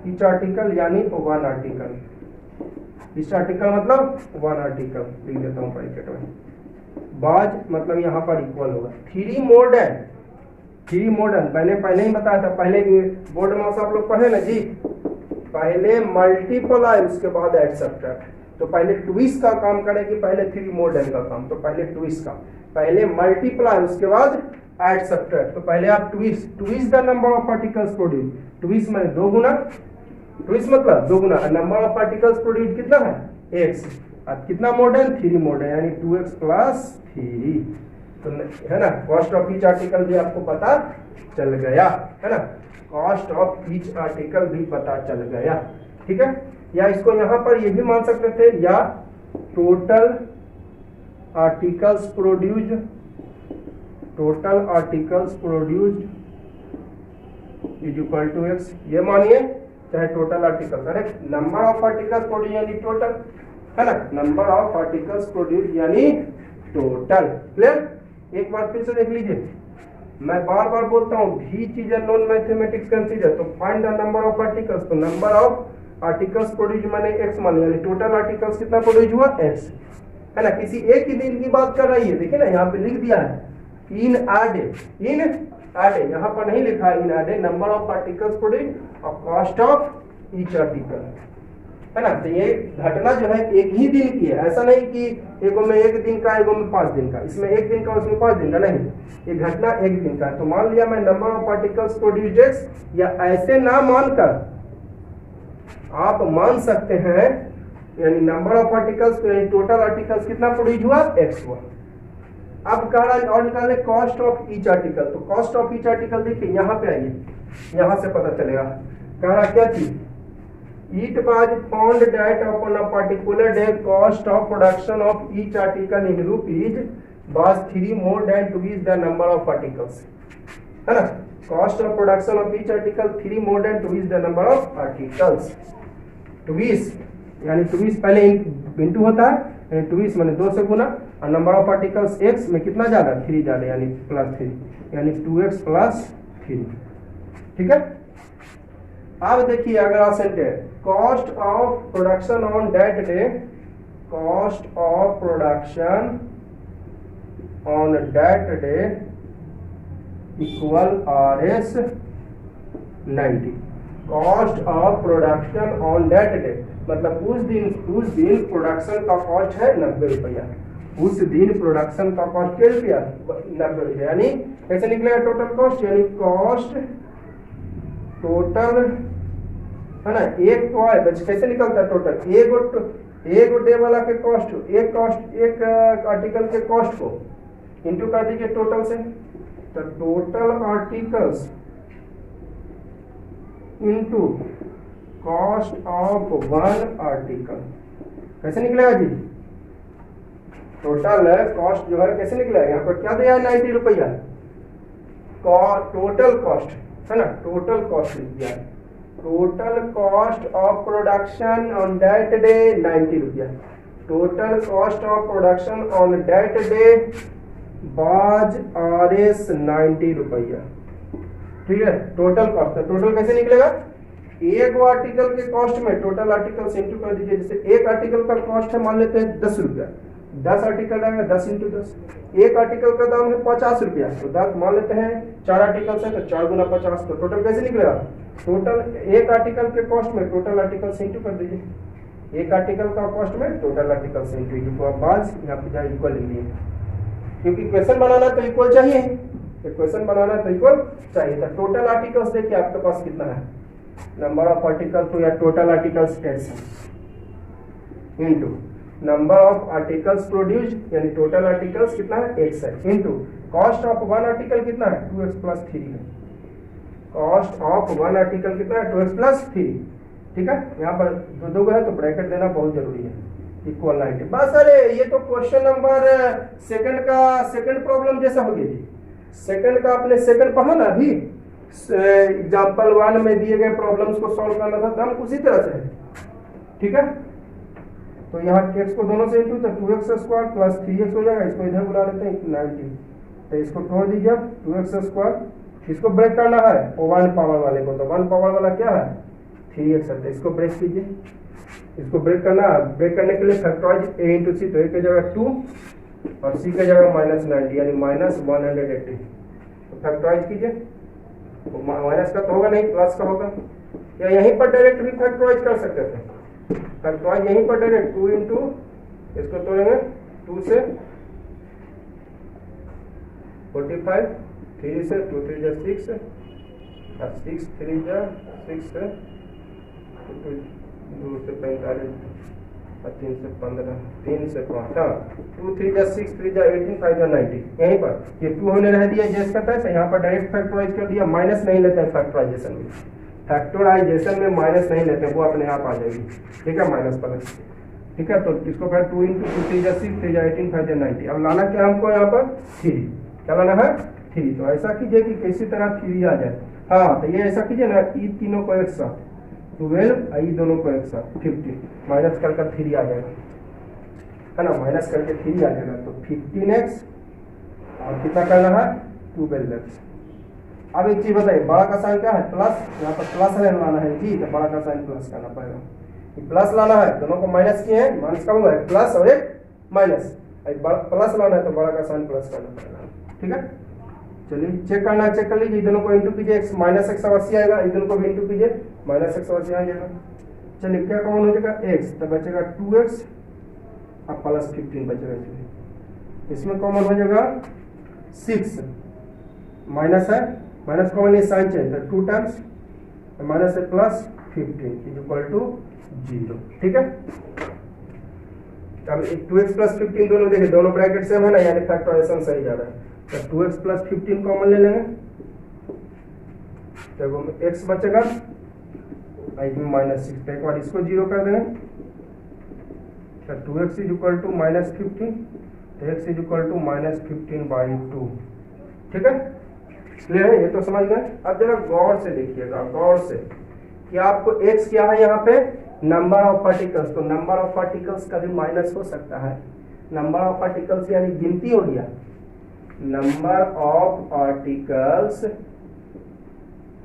ईच आर्टिकल यानी वन आर्टिकल, ईच आर्टिकल मतलब वन आर्टिकल, लिख देता हूँ ब्रैकेट में, बाज मतलब यहाँ पर इक्वल होगा, 3 more than, 3 more than, मैंने पहले ही बताया था, पहले बोर्ड में आप लोग पढ़े ना जी, पहले मल्टीप्लाई उसके बाद एड सब्ट्रैक्ट, तो पहले ट्विस्ट का काम करेगी, पहले 3 more than का काम, तो पहले ट्विस्ट का, पहले मल्टीप्लाई उसके बाद एड सब्ट्रैक्ट, तो पहले आप twist, twist the number of articles produce, twist में 2 गुना, ट्विस्ट मतलब 2 गुना, नंबर ऑफ आर्टिकल्स प्रोड्यूस कितना है x, अब कितना मॉडर्न 3 मॉडर्न यानी 2x प्लस 3, तो है ना, कॉस्ट ऑफ ईच आर्टिकल भी आपको पता चल गया, है ना, कॉस्ट ऑफ ईच आर्टिकल भी पता चल गया, ठीक है। या इसको यहाँ पर ये भी मान सकते थे, या total articles produced, total articles produced is equal to x, ये मानिए, चाहे टोटल आर्टिकल्स, अरे नंबर ऑफ आर्टिकल्स प्रोड्यूस यानी टोटल, है ना, नंबर ऑफ आर्टिकल्स प्रोड्यूस यानी टोटल, क्लियर। एक बार फिर से देख लीजिए, मैं बार बार बोलता हूँ भी चीज नॉन मैथमेटिक्स कंसीडर, तो find the number of articles, तो नंबर ऑफ आर्टिकल्स प्रोड्यूस मैंने x मान लिया, टोटल आर्टिकल्स कितना प्रोड्यूस हुआ x, है ना, किसी एक ही दिन की बात कर रही है, देखिए ना यहाँ पे लिख दिया है इन आडे, इन आडे, यहाँ पर नहीं लिखा इन आडे, नंबर ऑफ आर्टिकल्स प्रोड्यूस और कॉस्ट ऑफ ईच आर्टिकल, है ना। तो ये घटना जो है एक ही दिन की है, ऐसा नहीं कि एगो में 1 दिन का, एगो में 5 दिन का, इसमें 1 दिन का उसमें 5 दिन का, नहीं, ये घटना 1 दिन का है। तो मान लिया मैं number of particles produced x, या ऐसे ना मानकर आप मान सकते हैं, यानी number of articles total articles कितना प्रोड्यूस हुआ x हुआ। अब कह रहा है और निकालने कॉस्ट ऑफ ईच आर्टिकल, तो कॉस्ट ऑफ ईच आर्टिकल देखिए यहाँ पे आइए, यहाँ से पता चलेगा, कह रहा क्या चीज, it was found that upon a particular day cost of production of each article in rupees was 3 more than twice the number of articles, है ना, cost of production of each article 3 more than twice the number of articles, twice यानी twice पहले इंटू होता है, twice माने 2 से गुना, और नंबर ऑफ आर्टिकल्स x में कितना ज्यादा 3 ज्यादा यानी +3 यानी 2x + 3, ठीक है। अब देखिए अगला sentence, cost of production on that day, cost of production on that day equal RS 90, cost of production on that day, मतलब उस दिन प्रोडक्शन का कॉस्ट है 90 रुपया, उस दिन प्रोडक्शन का कॉस्ट क्या रुपया 90 रुपया, यानी कैसे निकलेगा टोटल कॉस्ट, यानी कॉस्ट टोटल है ना, एक तो आए कैसे निकलता है टोटल, एक डे वाला के कॉस्ट, एक आर्टिकल के कॉस्ट को इंटू कर दीजिए टोटल से, तो total articles into cost of one article कैसे निकलेगा जी, टोटल कॉस्ट जो है कैसे निकलेगा, यहाँ पर क्या दिया है 90 रुपया, टोटल कॉस्ट है ना, टोटल कॉस्ट लिख दिया है, total cost of production on that day 90 रुपया, total cost of production on that day बाज RS 90 रुपया, ठीक है। टोटल कॉस्ट, टोटल कैसे निकलेगा, एक आर्टिकल के कॉस्ट में टोटल आर्टिकल से इंटू कर दीजिए, जैसे एक आर्टिकल का कॉस्ट है मान लेते हैं 10 रुपया, 10 आर्टिकल आएगा 10 इंटू 10, एक आर्टिकल का दाम है 50 रुपया, तो 10 मान लेते हैं 4 आर्टिकल है तो 4 गुना 50, तो टोटल कैसे निकलेगा, टोटल एक आर्टिकल के कॉस्ट में टोटल आर्टिकल से इंटू कर दीजिए, एक आर्टिकल का कॉस्ट में टोटल आर्टिकल से इंटू, तो आप बाज यहाँ पे जाए इक्वल लिख लिए, क्योंकि क्वेश्चन बनाना तो इक्वल चाहिए, क्वेश्चन बनाना तो इक्वल चाहिए, तो टोटल आर्टिकल्स देखिए आपके पास कितना है, नंबर ऑफ आर्टिकल्स तो या टोटल आर्टिकल्स एक्स है, into number of articles produced यानी टोटल आर्टिकल्स कितना है एक्स है, into cost of one article कितना है 2x + 3 है, कॉस्ट ऑफ वन आर्टिकल कितना है 2x + 3, ठीक है। यहाँ पर दो है तो ब्रैकेट देना बहुत जरूरी है, इक्वल 90 बस। अरे ये तो क्वेश्चन नंबर सेकंड प्रॉब्लम जैसा हो गया जी, सेकंड का आपने सेकंड पढ़ा ना अभी, एग्जाम्पल 1 में दिए गए प्रॉब्लम्स को सॉल्व करना था, हम उसी तरह से है, ठीक है। तो यहाँ x को दोनों से इंटू तो 2x² + 3x हो जाएगा, इसको इधर बुला लेते हैं 90, तो इसको छोड़ दीजिए 2x², इसको ब्रेक करना है वो 1 पावर वाले को, तो 1 पावर वाला क्या है 3x है, तो इसको ब्रेक कीजिए, इसको ब्रेक करना, ब्रेक करने के लिए फैक्टराइज a × c, तो a की जगह 2 और c की जगह -90 यानी -180, तो फैक्टराइज कीजिए, माइनस का तो होगा नहीं प्लस का होगा, या यहीं पर डायरेक्ट भी फैक्टराइज कर सकते थे, फैक्टराइज यहीं पर डायरेक्ट 2 × इसको तोड़ेंगे 2 से 45, 3 से 2 3 जा 6 और 6 3 जा 6 से 2 से 45 और 3 से 15 3 से 5, हाँ 2 3 जा 6 3 जा 18 5 जा 90, यहीं पर ये 2 होने रह दिया जैसे कहता है, यहाँ पर डायरेक्ट फैक्टराइज कर दिया, माइनस नहीं लेते हैं फैक्टराइजेशन में, फैक्टराइजेशन में माइनस नहीं लेते, वो अपने आप आ जाएगी, ठीक है, माइनस प्लस, ठीक है। तो इसको फिर 2 × 2 3 जा 6 3 जा 18 5 जा 90, अब लाना क्या हमको यहाँ पर 3, क्या लाना है 3, तो ऐसा कीजिए कि किसी तरह 3 आ जाए, हाँ तो ये ऐसा कीजिए ना, ई तीनों को एक साथ 12 ई दोनों को एक साथ 50, माइनस कर 3 आ जाएगा, है ना, माइनस करके 3 आ जाएगा, तो 15x और कितना करना है 12x। अब एक चीज बताइए, बड़ा का साइन क्या है प्लस, यहाँ पर प्लस है लाना है जी, तो बड़ा का साइन प्लस करना पड़ेगा, प्लस लाना है, दोनों को माइनस किए हैं, माइनस का हुआ है प्लस और एक माइनस, प्लस लाना है तो बड़ा का साइन प्लस करना पड़ेगा, ठीक है। चलिए चेक करना है, चेक कर लीजिए, दोनों को इंटू कीजिए, -x अवश्य आएगा, दोनों को भी इंटू कीजिए, -x अवश्य आ जाएगा। चलिए क्या कॉमन हो जाएगा x, तो बचेगा 2x और +15 बचेगा, इसमें कॉमन हो जाएगा 6, माइनस है, माइनस कॉमन नहीं साइन चेंज, तो 2 टाइम्स माइनस है +15 = 0, ठीक है। अब 2x + 15 दोनों देखिए, दोनों ब्रैकेट सेम है ना, यानी फैक्टराइजेशन सही जा रहा है, तो 2x + 15 कॉमन ले लेंगे, तो x बचेगा -6, तो एक बार इसको 0 कर देंगे, तो 2x = -15, तो x = -15/2, ठीक है, क्लियर है, ये तो समझ गए। अब जरा गौर से देखिएगा, गौर से कि आपको x क्या है यहाँ पे नंबर ऑफ पार्टिकल्स, तो नंबर ऑफ पार्टिकल्स कभी माइनस हो सकता है, नंबर ऑफ पार्टिकल्स यानी गिनती हो गया, नंबर ऑफ आर्टिकल्स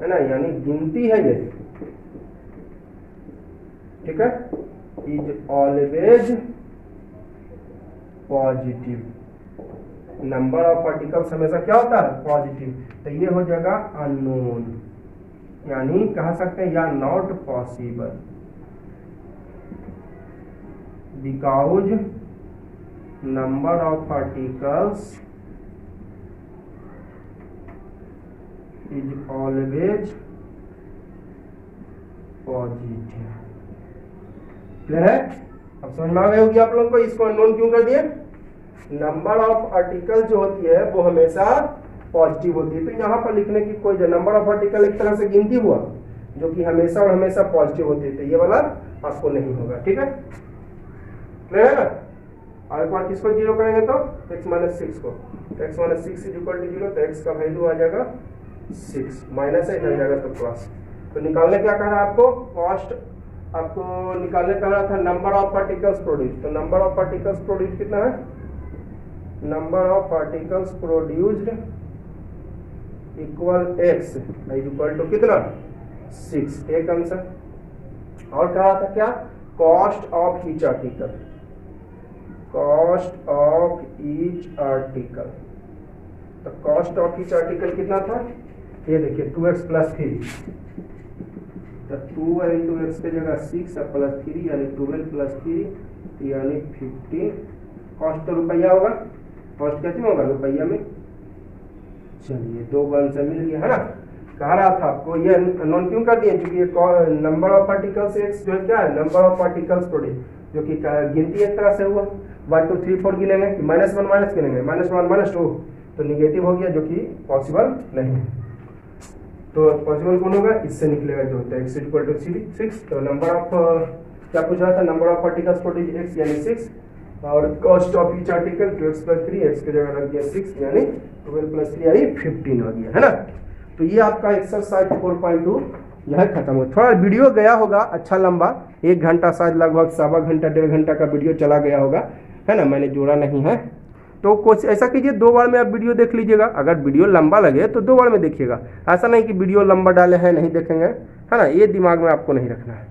है ना, यानी गिनती है ये, ठीक है, is always positive, number of particles हमेशा क्या होता है पॉजिटिव, तो ये हो जाएगा अननोन, यानी कह सकते हैं या not possible because number of particles is always positive. Clear है? अब समझ में आ गई होगी आप लोगों को। इसको अननोन क्यों कर दिए? नंबर ऑफ आर्टिकल जो होती है वो हमेशा पॉजिटिव होती है। तो यहाँ पर लिखने की कोई नंबर ऑफ आर्टिकल एक तरह से गिनती हुआ जो कि हमेशा और हमेशा पॉजिटिव होती है, तो ये वाला आपको नहीं होगा। ठीक है, क्लियर है ना? और एक बार किसको जीरो करेंगे तो x माइनस 6 को, x minus 6 is equal to 0, तो x का वैल्यू आ जाएगा 6, माइनस है इधर जाएगा तो प्लस। तो निकालने क्या कहा है आपको? कॉस्ट आपको निकालने का रहा था नंबर ऑफ पार्टिकल्स प्रोड्यूस। तो नंबर ऑफ पार्टिकल्स प्रोड्यूस कितना है? Number of particles produced equal x is equal to कितना? 6। एक आंसर। और कहा था क्या? Cost of each article, cost of each article. तो कॉस्ट ऑफ ईच आर्टिकल कितना था? ये देखिए 2x प्लस 3, तो 2 इंटू एक्स की जगह 6 प्लस 3 यानी 12 प्लस 3 यानी 15। कॉस्ट तो रुपया होगा, कॉस्ट कैसे होगा? रुपया में। चलिए 2 आंसर मिल गया है ना। कह रहा था आपको ये नॉन क्यों कर दिए? क्योंकि नंबर ऑफ पार्टिकल्स एक्स जो है क्या है? नंबर ऑफ पार्टिकल्स प्रोड्यूस, जो कि गिनती एक तरह से हुआ 1 2 3 4 गिनेंगे, -1 माइनस गिनेंगे, -1 -2 तो निगेटिव हो गया, जो कि पॉसिबल नहीं है। तो पॉसिबल कौन होगा? इससे निकलेगा जो होता है x इक्वल टू 6। तो नंबर ऑफ क्या पूछ रहा था? Number of particles produce x यानी 6, और cost of each article 2x plus 3, x की जगह रख दिया 6 यानी 12 प्लस 3 यानी 15 हो गया है ना। तो ये आपका एक्सरसाइज 4.2 यह खत्म हो। थोड़ा वीडियो गया होगा अच्छा लंबा, 1 घंटा शायद, लगभग 1.25 घंटा 1.5 घंटा का वीडियो चला गया होगा, है ना। मैंने जोड़ा नहीं है। तो कुछ ऐसा कीजिए 2 बार में आप वीडियो देख लीजिएगा। अगर वीडियो लंबा लगे तो 2 बार में देखिएगा। ऐसा नहीं कि वीडियो लंबा डाले हैं नहीं देखेंगे, है ना। ये दिमाग में आपको नहीं रखना है।